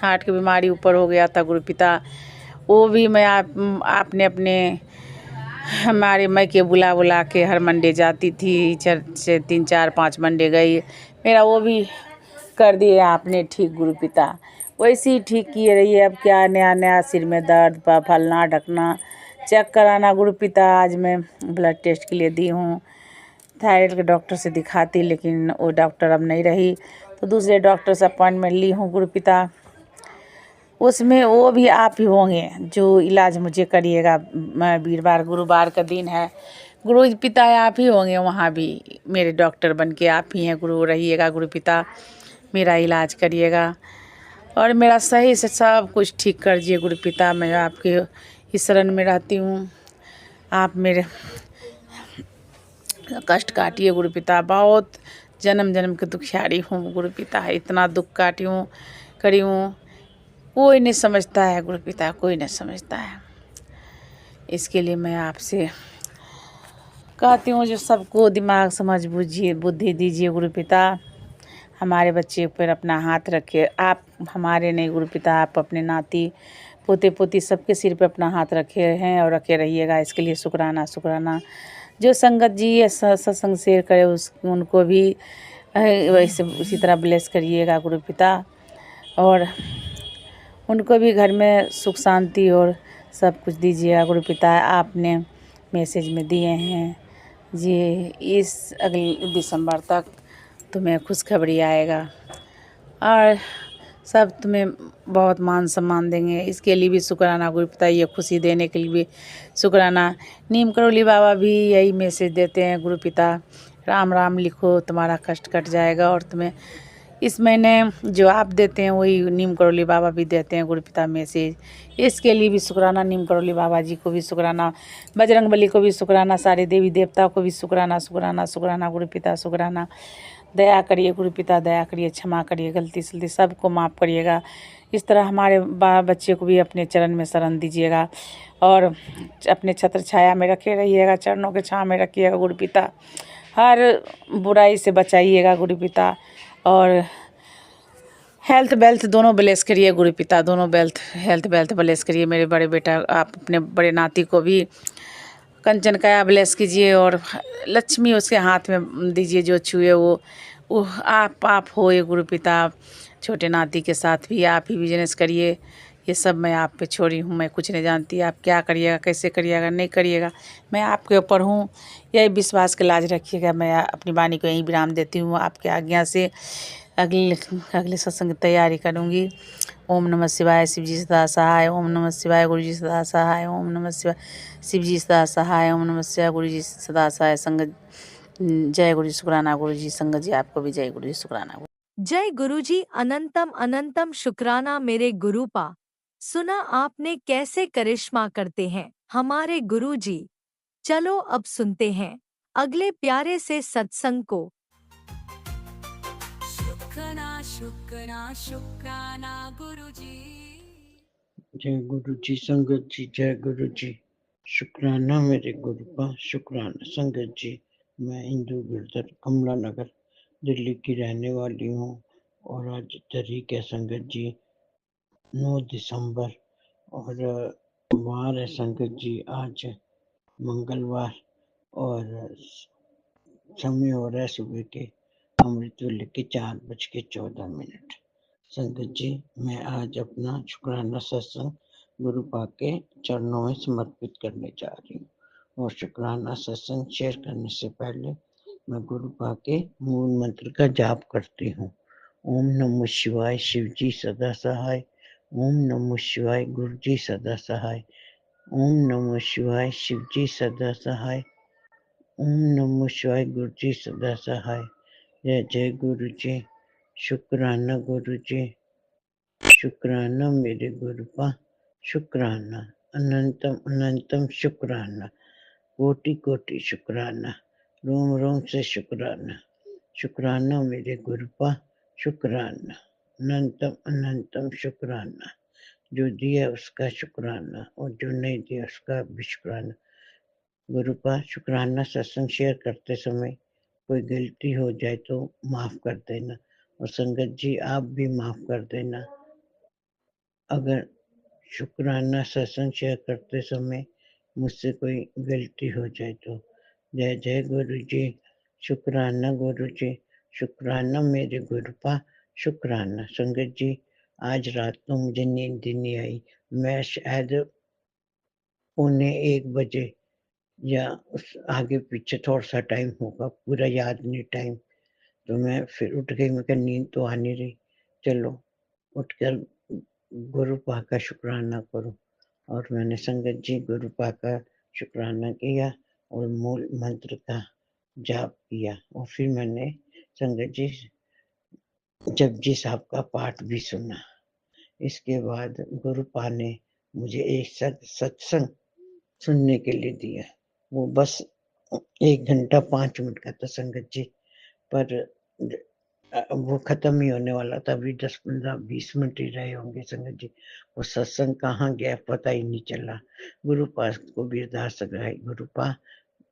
हार्ट की बीमारी ऊपर हो गया था गुरु पिता, वो भी मैं आपने अपने हमारे मैके बुला बुला के हर मंडे जाती थी, 3 4 5 मंडे गई, मेरा वो भी कर दिए आपने ठीक गुरु पिता। वैसे ही ठीक किए रहिए। अब क्या नया नया सिर में दर्द, फलना ढकना, चेक कराना गुरु पिता। आज मैं ब्लड टेस्ट के लिए दी हूँ, थायराइड के डॉक्टर से दिखाती, लेकिन वो डॉक्टर अब नहीं रही, तो दूसरे डॉक्टर से अपॉइंटमेंट ली हूँ गुरु पिता। उसमें वो भी आप ही होंगे जो इलाज मुझे करिएगा। मैं वीरवार गुरुवार का दिन है, गुरु पिता आप ही होंगे वहाँ भी, मेरे डॉक्टर बन के आप ही हैं गुरु, रहिएगा गुरु पिता, मेरा इलाज करिएगा और मेरा सही से सब कुछ ठीक कर दीजिए गुरु पिता। मैं आपके इस शरण में रहती हूँ, आप मेरे कष्ट काटिए गुरु पिता। बहुत जन्म जन्म के दुखियारी हूँ गुरु पिता, इतना दुख काटी हूँ करी हूँ, कोई नहीं समझता है गुरु पिता, कोई नहीं समझता है। इसके लिए मैं आपसे कहती हूँ, जो सबको दिमाग समझ बूझिए, बुद्धि दीजिए गुरु पिता। हमारे बच्चे पर अपना हाथ रखे, आप हमारे नहीं गुरु पिता, आप अपने नाती पोते पोती सबके सिर पे अपना हाथ रखे हैं और रखे रहिएगा। इसके लिए शुक्राना शुक्राना। जो संगत जी ये सत्संग शेयर करे उनको भी वैसे उसी तरह ब्लेस करिएगा गुरु पिता, और उनको भी घर में सुख शांति और सब कुछ दीजिएगा गुरु पिता। आपने मैसेज में दिए हैं जी, इस अगले दिसंबर तक तुम्हें खुशखबरी आएगा और सब तुम्हें बहुत मान सम्मान देंगे। इसके लिए भी शुक्राना गुरु पिता, ये खुशी देने के लिए भी शुक्राना। नीम करोली बाबा भी यही मैसेज देते हैं गुरु पिता, राम राम लिखो तुम्हारा कष्ट कट जाएगा। और तुम्हें इस महीने जो आप देते हैं वही नीम करोली बाबा भी देते हैं गुरु पिता मैसेज। इसके लिए भी शुक्राना, नीम करोली बाबा जी को भी शुक्राना, बजरंगबली को भी शुक्राना, सारे देवी देवता को भी शुक्राना शुक्राना शुक्राना गुरु पिता शुक्राना। दया करिए गुरु पिता, दया करिए, क्षमा करिए, गलती सलती सबको माफ़ करिएगा। इस तरह हमारे बच्चे को भी अपने चरण में शरण दीजिएगा और अपने छत्र छाया में रखे रहिएगा, चरणों के छाँव में रखिएगा गुरु पिता। हर बुराई से बचाइएगा गुरु पिता, और हेल्थ वेल्थ दोनों ब्लेस करिए गुरु पिता, दोनों हेल्थ वेल्थ ब्लेस करिए। मेरे बड़े बेटा, आप अपने बड़े नाती को भी कंचन काया ब्लेस कीजिए और लक्ष्मी उसके हाथ में दीजिए, जो छुए वो आप होए गुरु पिता। छोटे नाती के साथ भी आप ही बिजनेस करिए, ये सब मैं आप पे छोड़ी हूँ, मैं कुछ नहीं जानती आप क्या करिएगा, कैसे करिएगा, नहीं करिएगा, मैं आपके ऊपर हूँ, यही विश्वास का लाज रखिएगा। मैं अपनी वाणी को यहीं विराम देती हूँ, आपके आज्ञा से अगले सत्संग की तैयारी करूँगी। ओम नमः शिवाय, शिवजी सदा सहाय। ओम नमः शिवाय, गुरुजी सदा सहाय। ओम नमः शिवाय, शिवजी सदा सहाय। ओम नमः शिवाय, गुरुजी सदा सहाय। संगत जय गुरुजी शुक्राना। गुरुजी संगत जी आपको भी जय गुरुजी शुक्राना। जय गुरुजी अनंतम अनंतम शुक्राना मेरे गुरुपा। सुना आपने कैसे करिश्मा करते हैं हमारे गुरुजी। चलो अब सुनते हैं अगले प्यारे से सत्संग को। शुक्राना गुरुजी। जय गुरु जी। संगत जी जय गुरु जी। शुक्राना मेरे गुरु का, शुक्राना संगत जी। मैं इंदू गिरधर कमला नगर दिल्ली की रहने वाली हूँ और आज तारीख है संगत जी 9 दिसंबर और वार है संगत जी आज मंगलवार और समय हो रहा है सुबह के अमृत वेले के 4:14। संगत जी मैं आज अपना शुक्राना सत्संग गुरु पाक के चरणों में समर्पित करने जा रही हूँ और शुक्राना सत्संग शेयर करने से पहले मैं गुरु पाक के मूल मंत्र का जाप करती हूँ। ओम नमः शिवाय, शिव जी सदा सहाय। ओम नमः शिवाय, गुरु जी सदा सहाय। ओम नमः शिवाय, शिव जी सदा सहाय। ओम नमः शिवाय, गुरु जी सदा सहाय। जय जय गुरु जी। शुक्राना गुरु जी, शुक्राना मेरे गुरु का, शुक्राना अनंतम अनंतम शुक्राना, कोटि कोटि शुक्राना, रोम रोम से शुक्राना। शुक्राना मेरे गुरु का, शुक्राना अनंतम अनंतम शुक्राना। जो दिया उसका शुक्राना और जो नहीं दिया उसका भी शुक्राना। गुरु का शुक्राना सत्संग शेयर करते समय कोई गलती हो जाए तो माफ कर देना और संगत जी आप भी माफ कर देना अगर शुक्राना सत्संग शेयर करते समय मुझसे कोई गलती हो जाए तो। जय जय गुरु जी। शुक्राना गुरु जी, शुक्राना मेरे गुरु का, शुक्राना संगत जी। आज रात को मुझे नींद नहीं आई। मैं शायद 1:45 या उस आगे पीछे थोड़ा सा टाइम होगा, पूरा याद नहीं टाइम। तो मैं फिर उठ गई, मैं कहा नींद तो आ नहीं रही, चलो उठकर गुरु पाक का शुक्राना करो। और मैंने संगत जी गुरु पाक का शुक्राना किया और मूल मंत्र का जाप किया और फिर मैंने संगत जी जपजी साहब का पाठ भी सुना। इसके बाद गुरु पाक ने मुझे एक सत्संग सुनने के लिए दिया। वो बस 1 घंटा 5 मिनट का था संगत जी, पर वो खत्म ही होने वाला था। अभी 10, 15, 20 मिनट ही रहे होंगे संगत जी। वो सत्संग कहाँ गया पता ही नहीं चला। गुरु पास को भी अरदास लगाई, गुरु पा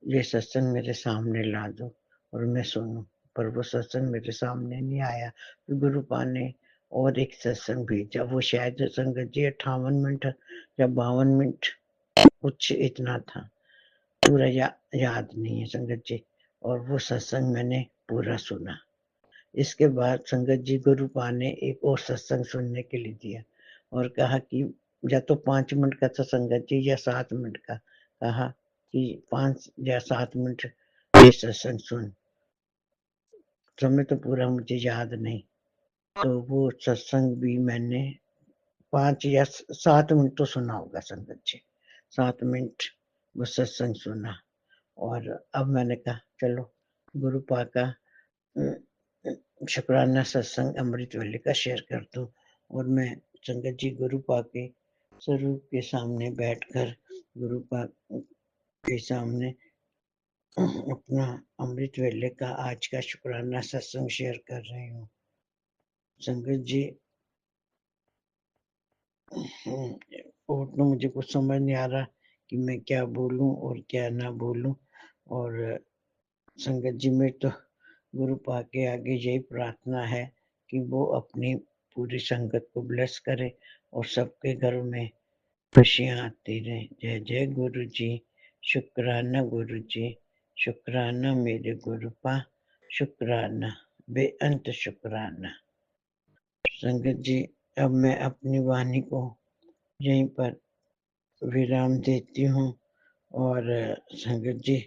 ये सत्संग मेरे सामने ला दो और मैं सुनूं, पर वो सत्संग मेरे सामने नहीं आया। तो गुरु पा ने और एक सत्संग भेजा, वो शायद संगत जी 58 मिनट या 52 मिनट कुछ इतना था, पूरा याद नहीं है संगत जी। और वो सत्संग मैंने पूरा सुना। इसके बाद संगत जी गुरु पा ने एक और सत्संग सुनने के लिए दिया और कहा कि या तो 5 मिनट का था संगत जी या 7 मिनट का, कहा कि 5 या 7 मिनट ये सत्संग सुन। समय तो पूरा मुझे याद नहीं, तो वो सत्संग भी मैंने 5 या 7 मिनट तो सुना होगा संगत जी। 7 मिनट वो सत्संग सुना और अब मैंने कहा चलो गुरु पा का शुक्राना सत्संग अमृत वेले का शेयर कर दूं। और मैं संगत जी गुरु पा के स्वरूप के सामने बैठकर गुरु पा के सामने अपना अमृत वेले का आज का शुक्राना सत्संग शेयर कर रही हूँ। संगत जी और तो मुझे कुछ समझ नहीं आ रहा कि मैं क्या बोलूं और क्या ना बोलूं। और संगत जी में तो गुरु पाक के आगे यही प्रार्थना है कि वो अपनी पूरी संगत को ब्लेस करे और सबके घर में खुशियां आती रहे। जय जय गुरु जी। शुक्राना गुरु जी, शुक्राना मेरे गुरु पा, शुक्राना बेअंत शुक्राना। संगत जी अब मैं अपनी वाणी को यहीं पर विराम देती हूँ और संगत जी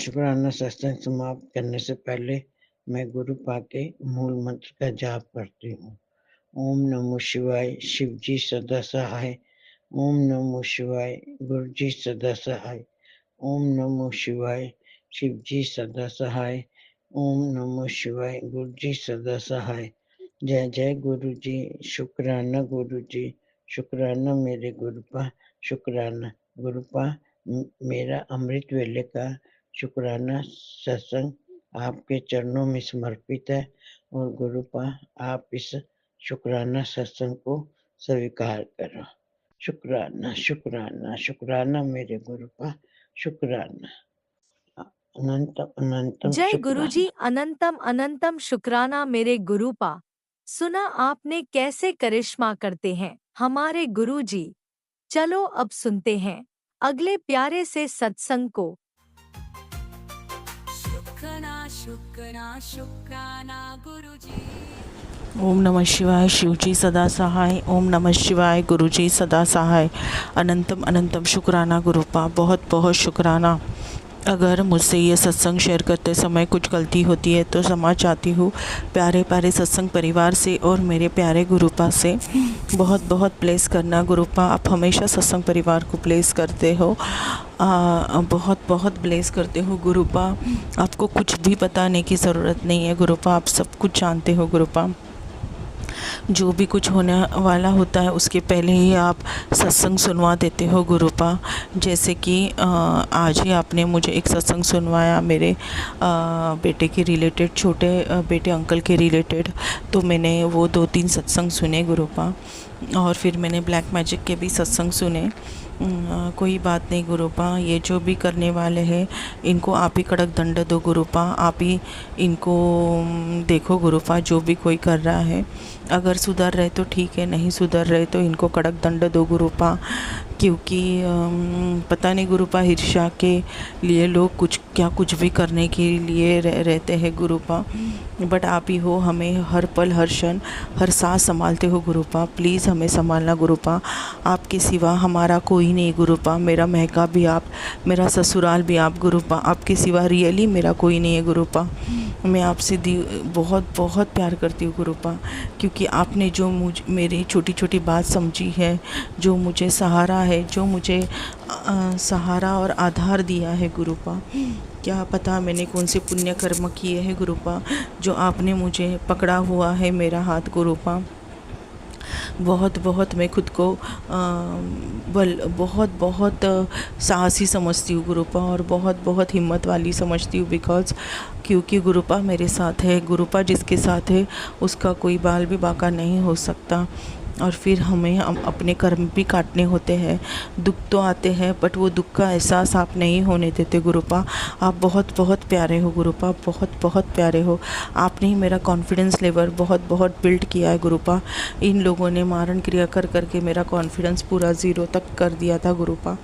शुक्राना सत्संग समाप्त करने से पहले मैं गुरु पाक के मूल मंत्र का जाप करती हूँ। ओम नमो शिवाय, शिव जी सदा सहाय। ओम नमो शिवाय, गुरु जी सदा सहाय। ओम नमो शिवाय, शिव जी सदा सहाय। ओम नमो शिवाय, गुरु जी सदा सहाय। जय जय गुरु जी। शुक्राना गुरु जी, शुक्राना मेरे गुरु पा, शुक्राना गुरु पा मेरा अमृत वेले का शुक्राना सत्संग आपके चरणों में समर्पित है और गुरुपा आप इस शुक्राना सत्संग को स्वीकार करो। शुक्राना शुक्राना शुक्राना मेरे गुरुपा, शुक्राना अनंतम अनंतम जय शुक्राना। गुरुजी, अनंतम अनंतम शुक्राना मेरे गुरुपा। सुना आपने कैसे करिश्मा करते हैं हमारे गुरुजी। चलो अब सुनते हैं अगले प्यारे से सत्संग को। शुक्राना शुक्राना शुक्राना गुरुजी। ओम नमः शिवाय, शिवजी सदा सहाय। ओम नमः शिवाय, गुरुजी सदा सहाय। अनंतम अनंतम शुक्राना गुरुपा, बहुत बहुत शुक्राना। अगर मुझसे ये सत्संग शेयर करते समय कुछ गलती होती है तो क्षमा चाहती हूँ। प्यारे प्यारे सत्संग परिवार से और मेरे प्यारे गुरुपा से बहुत बहुत ब्लेस करना। गुरुपा आप हमेशा सत्संग परिवार को ब्लेस करते हो, बहुत बहुत ब्लेस करते हो गुरुपा। आपको कुछ भी बताने की ज़रूरत नहीं है गुरुपा, आप सब कुछ जानते हो गुरुपा। जो भी कुछ होने वाला होता है उसके पहले ही आप सत्संग सुनवा देते हो गुरुपा। जैसे कि आज ही आपने मुझे एक सत्संग सुनवाया मेरे बेटे के रिलेटेड, छोटे बेटे अंकल के रिलेटेड। तो मैंने वो 2-3 सत्संग सुने गुरुपा, और फिर मैंने ब्लैक मैजिक के भी सत्संग सुने। कोई बात नहीं गुरुपा, ये जो भी करने वाले हैं इनको आप ही कड़क दंड दो गुरुपा। आप ही इनको देखो गुरुपा, जो भी कोई कर रहा है अगर सुधर रहे तो ठीक है, नहीं सुधर रहे तो इनको कड़क दंड दो गुरुपा। क्योंकि पता नहीं गुरुपा, ईर्ष्या के लिए लोग कुछ भी करने के लिए रहते हैं गुरुपा। बट आप ही हो, हमें हर पल हर क्षण हर सांस संभालते हो गुरुपा। प्लीज़ हमें संभालना गुरुपा, आपके सिवा हमारा कोई नहीं गुरुपा। मेरा महका भी आप, मेरा ससुराल भी आप गुरुपा, आपके सिवा रियली मेरा कोई नहीं है गुरुपा। मैं आपसे बहुत बहुत प्यार करती हूँ गुरुपा, क्योंकि आपने जो मेरी छोटी छोटी बात समझी है, जो मुझे सहारा है, जो मुझे सहारा और आधार दिया है गुरुपा। क्या पता मैंने कौन से पुण्य कर्म किए हैं गुरुपा, जो आपने मुझे पकड़ा हुआ है मेरा हाथ गुरुपा। बहुत बहुत मैं खुद को बहुत बहुत साहसी समझती हूँ गुरुपा, और बहुत बहुत हिम्मत वाली समझती हूँ। क्योंकि गुरुपा मेरे साथ है। गुरुपा जिसके साथ है उसका कोई बाल भी बाका नहीं हो सकता। और फिर हमें अपने कर्म भी काटने होते हैं। दुख तो आते हैं बट वो दुख का एहसास आप नहीं होने देते गुरुपा। आप बहुत बहुत प्यारे हो गुरुपा, बहुत बहुत प्यारे हो। आपने ही मेरा कॉन्फिडेंस लेवल बहुत बहुत बिल्ड किया है गुरुपा। इन लोगों ने मारण क्रिया कर करके मेरा कॉन्फिडेंस पूरा 0 तक कर दिया था गुरुपा।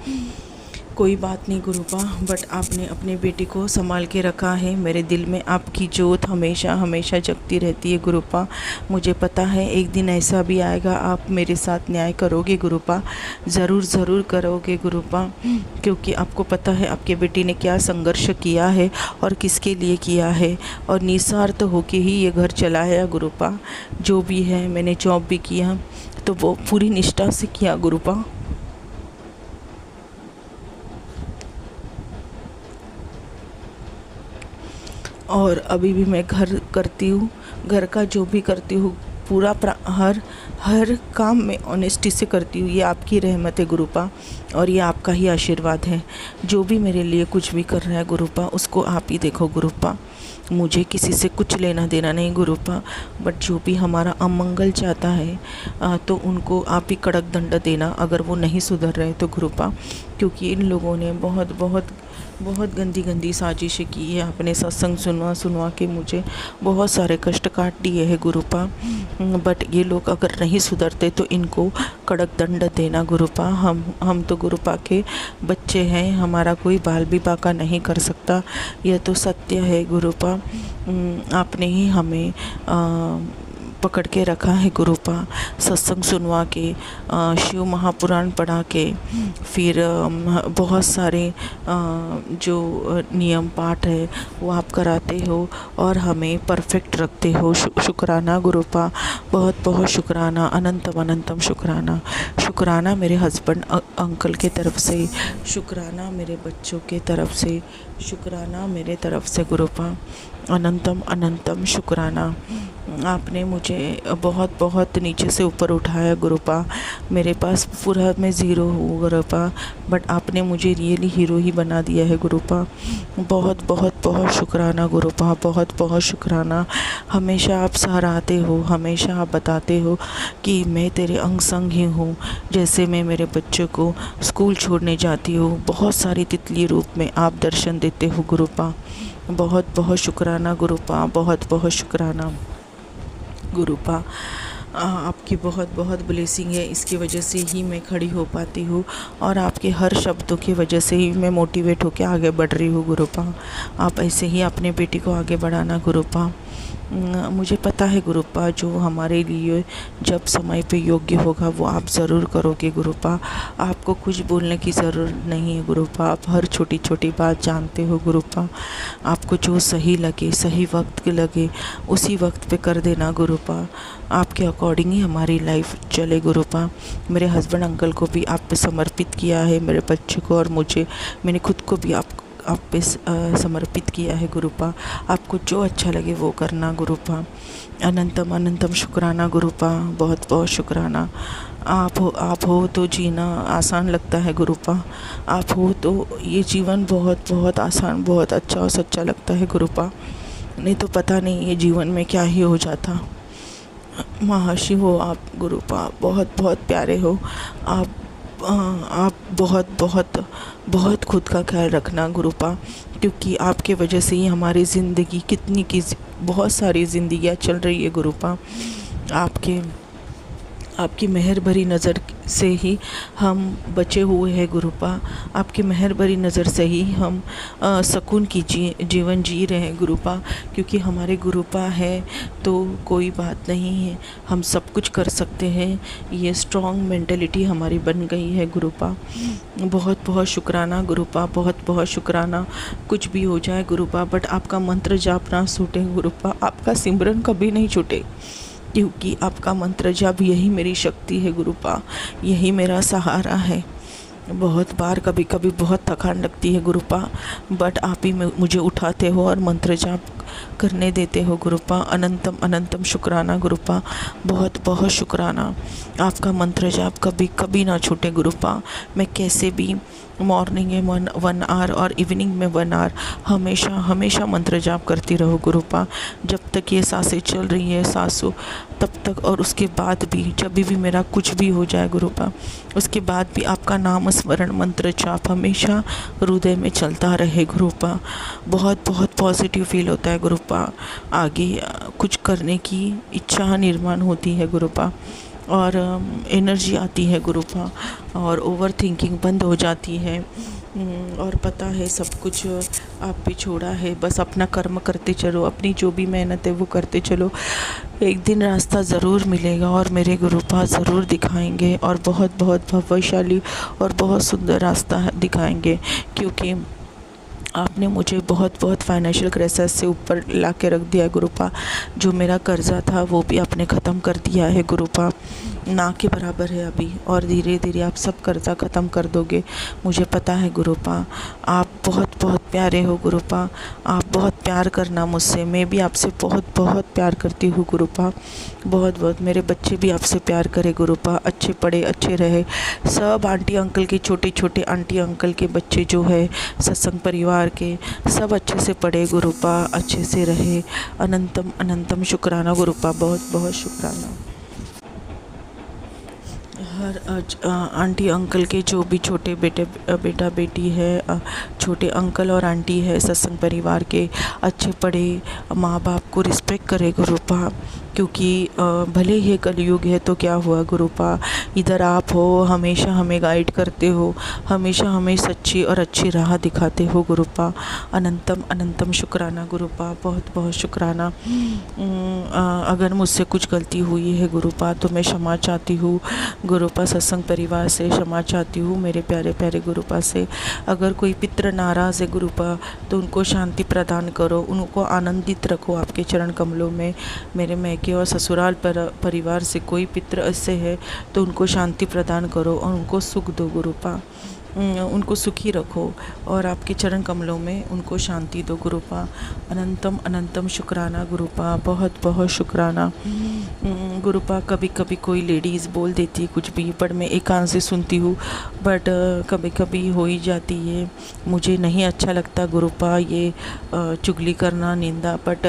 कोई बात नहीं गुरुपा, बट आपने अपने बेटे को संभाल के रखा है। मेरे दिल में आपकी जोत हमेशा हमेशा जगती रहती है गुरुपा। मुझे पता है एक दिन ऐसा भी आएगा, आप मेरे साथ न्याय करोगे गुरुपा, ज़रूर ज़रूर करोगे गुरुपा। क्योंकि आपको पता है आपके बेटे ने क्या संघर्ष किया है और किसके लिए किया है, और निस्वार्थ होके ही ये घर चलाया गुरुपा। जो भी है, मैंने जॉब भी किया तो वो पूरी निष्ठा से किया गुरुपा। और अभी भी मैं करती हूँ, घर का जो भी करती हूँ पूरा हर काम में ऑनेस्टी से करती हूँ। ये आपकी रहमत है गुरुपा, और ये आपका ही आशीर्वाद है। जो भी मेरे लिए कुछ भी कर रहा है गुरुपा, उसको आप ही देखो गुरुपा। मुझे किसी से कुछ लेना देना नहीं गुरुपा, बट जो भी हमारा अमंगल चाहता है तो उनको आप ही कड़क दंड देना अगर वो नहीं सुधर रहे तो गुरुपा। क्योंकि इन लोगों ने बहुत बहुत बहुत गंदी गंदी साजिशें की है। अपने सत्संग सुनवा के मुझे बहुत सारे कष्ट काट दिए हैं गुरुपा। बट ये लोग अगर नहीं सुधरते तो इनको कड़क दंड देना गुरुपा। हम तो गुरुपा के बच्चे हैं, हमारा कोई बाल भी बाका नहीं कर सकता, यह तो सत्य है गुरुपा। आपने ही हमें पकड़ के रखा है गुरुपा, सत्संग सुनवा के, शिव महापुराण पढ़ा के, फिर बहुत सारे जो नियम पाठ है वो आप कराते हो और हमें परफेक्ट रखते हो। शुक्राना गुरुपा, बहुत बहुत शुक्राना, अनंतम अनंतम शुक्राना। शुक्राना मेरे हस्बैंड अंकल के तरफ से, शुक्राना मेरे बच्चों के तरफ से, शुक्राना मेरे तरफ से गुरुपा। अनंतम अनंतम शुक्राना। आपने मुझे बहुत बहुत नीचे से ऊपर उठाया गुरुपा। मेरे पास पूरा मैं ज़ीरो हूँ गुरुपा, बट आपने मुझे रियली हीरो ही बना दिया है गुरुपा। बहुत बहुत बहुत शुक्राना गुरुपा, बहुत बहुत शुक्राना। हमेशा आप सराहते हो, हमेशा आप बताते हो कि मैं तेरे अंग संग ही हूँ। जैसे मैं मेरे बच्चों को स्कूल छोड़ने जाती हूँ, बहुत सारी तितली रूप में आप दर्शन देते हो गुरुपा। बहुत बहुत शुक्राना गुरुपा, बहुत बहुत शुक्राना गुरुपा। आपकी बहुत बहुत ब्लेसिंग है, इसकी वजह से ही मैं खड़ी हो पाती हूँ और आपके हर शब्दों की वजह से ही मैं मोटिवेट होकर आगे बढ़ रही हूँ गुरुपा। आप ऐसे ही अपने बेटी को आगे बढ़ाना गुरुपा। मुझे पता है गुरुपा, जो हमारे लिए जब समय पे योग्य होगा वो आप ज़रूर करोगे गुरुपा। आपको कुछ बोलने की ज़रूरत नहीं है गुरुपा, आप हर छोटी छोटी बात जानते हो गुरुपा। आपको जो सही लगे, सही वक्त लगे, उसी वक्त पे कर देना गुरुपा। आपके अकॉर्डिंग ही हमारी लाइफ चले गुरुपा। मेरे हस्बैंड अंकल को भी आप पे समर्पित किया है, मेरे बच्चे को और मुझे, मैंने खुद को भी आप पे समर्पित किया है गुरुपा। आपको जो अच्छा लगे वो करना गुरुपा। अनंतम अनंतम शुक्राना गुरुपा, बहुत बहुत शुक्राना। आप हो तो जीना आसान लगता है गुरुपा। आप हो तो ये जीवन बहुत बहुत आसान, बहुत अच्छा और सच्चा लगता है गुरुपा। नहीं तो पता नहीं ये जीवन में क्या ही हो जाता। महर्षि हो आप गुरुपा, बहुत बहुत प्यारे हो आप। बहुत बहुत बहुत खुद का ख्याल रखना गुरुपा, क्योंकि आपके वजह से ही हमारी ज़िंदगी बहुत सारी ज़िंदगियाँ चल रही है गुरुपा। आपकी मेहर भरी नज़र से ही हम बचे हुए हैं गुरुपा। आपकी मेहर भरी नज़र से ही हम सुकून की जीवन जी रहे हैं गुरुपा, क्योंकि हमारे गुरुपा है तो कोई बात नहीं है, हम सब कुछ कर सकते हैं। ये स्ट्रॉन्ग मेंटलिटी हमारी बन गई है गुरुपा। बहुत बहुत शुक्राना गुरुपा, बहुत बहुत शुक्राना। कुछ भी हो जाए गुरुपा, बट आपका मंत्र जाप ना छूटे गुरुपा, आपका सिमरन कभी नहीं छूटे, क्योंकि आपका मंत्र जाप यही मेरी शक्ति है गुरुपा, यही मेरा सहारा है। बहुत बार कभी कभी बहुत थकान लगती है गुरुपा, बट आप ही मुझे उठाते हो और मंत्र जाप करने देते हो गुरुपा। अनंतम अनंतम शुक्राना गुरुपा, बहुत बहुत शुक्राना। आपका मंत्र जाप कभी कभी ना छूटे गुरुपा। मैं कैसे भी मॉर्निंग में 1 आवर और इवनिंग में 1 आवर हमेशा हमेशा मंत्र जाप करती रहो गुरुपा। जब तक ये सांसें चल रही है सांसों तब तक, और उसके बाद भी जब भी मेरा कुछ भी हो जाए गुरुपा, उसके बाद भी आपका नाम स्मरण मंत्र जाप हमेशा हृदय में चलता रहे गुरुपा। बहुत बहुत पॉजिटिव फील होता है गुरुपा, आगे कुछ करने की इच्छा निर्माण होती है गुरुपा, और एनर्जी आती है गुरुपा, और ओवर थिंकिंग बंद हो जाती है। और पता है सब कुछ आप पे छोड़ा है, बस अपना कर्म करते चलो, अपनी जो भी मेहनत है वो करते चलो। एक दिन रास्ता ज़रूर मिलेगा और मेरे गुरुपा ज़रूर दिखाएंगे, और बहुत बहुत भव्यशाली और बहुत सुंदर रास्ता दिखाएंगे, क्योंकि आपने मुझे बहुत बहुत फाइनेंशियल क्राइसिस से ऊपर ला के रख दिया है गुरुपा। जो मेरा कर्जा था वो भी आपने ख़त्म कर दिया है गुरुपा, ना के बराबर है अभी, और धीरे धीरे आप सब कर्जा ख़त्म कर दोगे, मुझे पता है गुरुपा। आप बहुत बहुत प्यारे हो गुरुपा, आप बहुत प्यार करना मुझसे, मैं भी आपसे बहुत बहुत प्यार करती हूँ गुरुपा। बहुत बहुत मेरे बच्चे भी आपसे प्यार करे गुरुपा, अच्छे पढ़े अच्छे रहे। सब आंटी अंकल के, छोटे छोटे आंटी अंकल के बच्चे जो है सत्संग परिवार के, सब अच्छे से पढ़े गुरुपा, अच्छे से रहे। अनंतम अनंतम शुक्राना गुरुपा, बहुत बहुत शुक्राना। हर आंटी अंकल के जो भी छोटे बेटा बेटी है, छोटे अंकल और आंटी है सत्संग परिवार के, अच्छे पढ़े, माँ बाप को रिस्पेक्ट करे गुरुपा, क्योंकि भले ही कलयुग है तो क्या हुआ गुरुपा, इधर आप हो, हमेशा हमें गाइड करते हो, हमेशा हमें सच्ची और अच्छी राह दिखाते हो गुरुपा। अनंतम अनंतम शुक्राना गुरुपा, बहुत बहुत शुक्राना। अगर मुझसे कुछ गलती हुई है गुरुपा तो मैं क्षमा चाहती हूँ गुरुपा, सत्संग परिवार से क्षमा चाहती हूँ, मेरे प्यारे प्यारे गुरुपा से। अगर कोई पितृ नाराज़ है गुरुपा तो उनको शांति प्रदान करो, उनको आनंदित रखो आपके चरण कमलों में। मेरे मायके और ससुराल परिवार से कोई पितृ ऐसे है तो उनको शांति प्रदान करो और उनको सुख दो गुरुपा, उनको सुखी रखो और आपके चरण कमलों में उनको शांति दो गुरुपा। अनंतम अनंतम शुक्राना गुरुपा, बहुत बहुत शुक्राना गुरुपा। कभी कभी कोई लेडीज़ बोल देती है कुछ भी, पर मैं एक कान से सुनती हूँ, बट कभी कभी हो ही जाती है। मुझे नहीं अच्छा लगता गुरुपा ये चुगली करना, निंदा, बट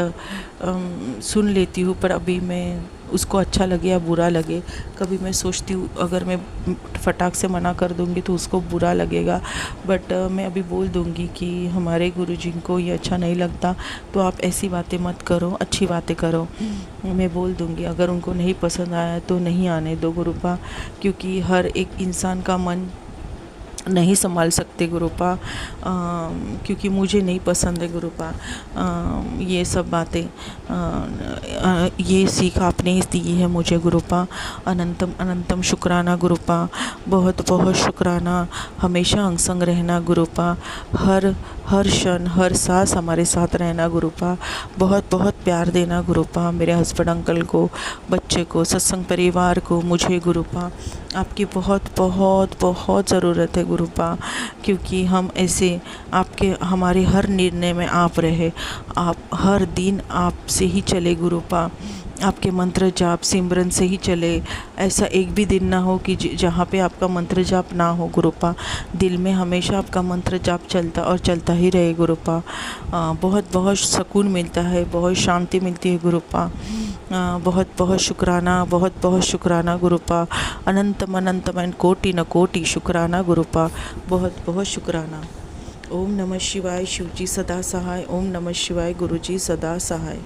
सुन लेती हूँ। पर अभी मैं उसको अच्छा लगे या बुरा लगे, कभी मैं सोचती हूँ अगर मैं फटाक से मना कर दूँगी तो उसको बुरा लगेगा, बट मैं अभी बोल दूँगी कि हमारे गुरुजी को ये अच्छा नहीं लगता तो आप ऐसी बातें मत करो, अच्छी बातें करो। मैं बोल दूँगी, अगर उनको नहीं पसंद आया तो नहीं आने दो गुरुपा, क्योंकि हर एक इंसान का मन नहीं संभाल सकते गुरुपा, क्योंकि मुझे नहीं पसंद है गुरुपा ये सब बातें। ये सीख आपने दी है मुझे गुरुपा। अनंतम अनंतम शुक्राना गुरुपा, बहुत बहुत शुक्राना। हमेशा अंग संग रहना गुरुपा, हर क्षण हर सांस हमारे साथ रहना गुरुपा। बहुत बहुत प्यार देना गुरुपा, मेरे हस्बैंड अंकल को, बच्चे को, सत्संग परिवार को, मुझे गुरुपा। आपकी बहुत बहुत बहुत ज़रूरत है गुरुपा, क्योंकि हम ऐसे आपके हमारे हर निर्णय में आप रहे, आप हर दिन आपसे ही चले गुरुपा, आपके मंत्र जाप सिमरन से ही चले। ऐसा एक भी दिन ना हो कि जहाँ पे आपका मंत्र जाप ना हो गुरुपा। दिल में हमेशा आपका मंत्र जाप चलता और चलता ही रहे गुरुपा। बहुत बहुत सुकून मिलता है, बहुत शांति मिलती है गुरुपा। बहुत बहुत शुक्राना, बहुत बहुत शुक्राना गुरुपा। अनंतम अनंतम कोटि न कोटि शुक्राना गुरुपा, बहुत बहुत शुक्राना। ओम नमः शिवाय, शिवजी सदा सहाय। ओम नमः शिवाय, गुरुजी सदा सहाय।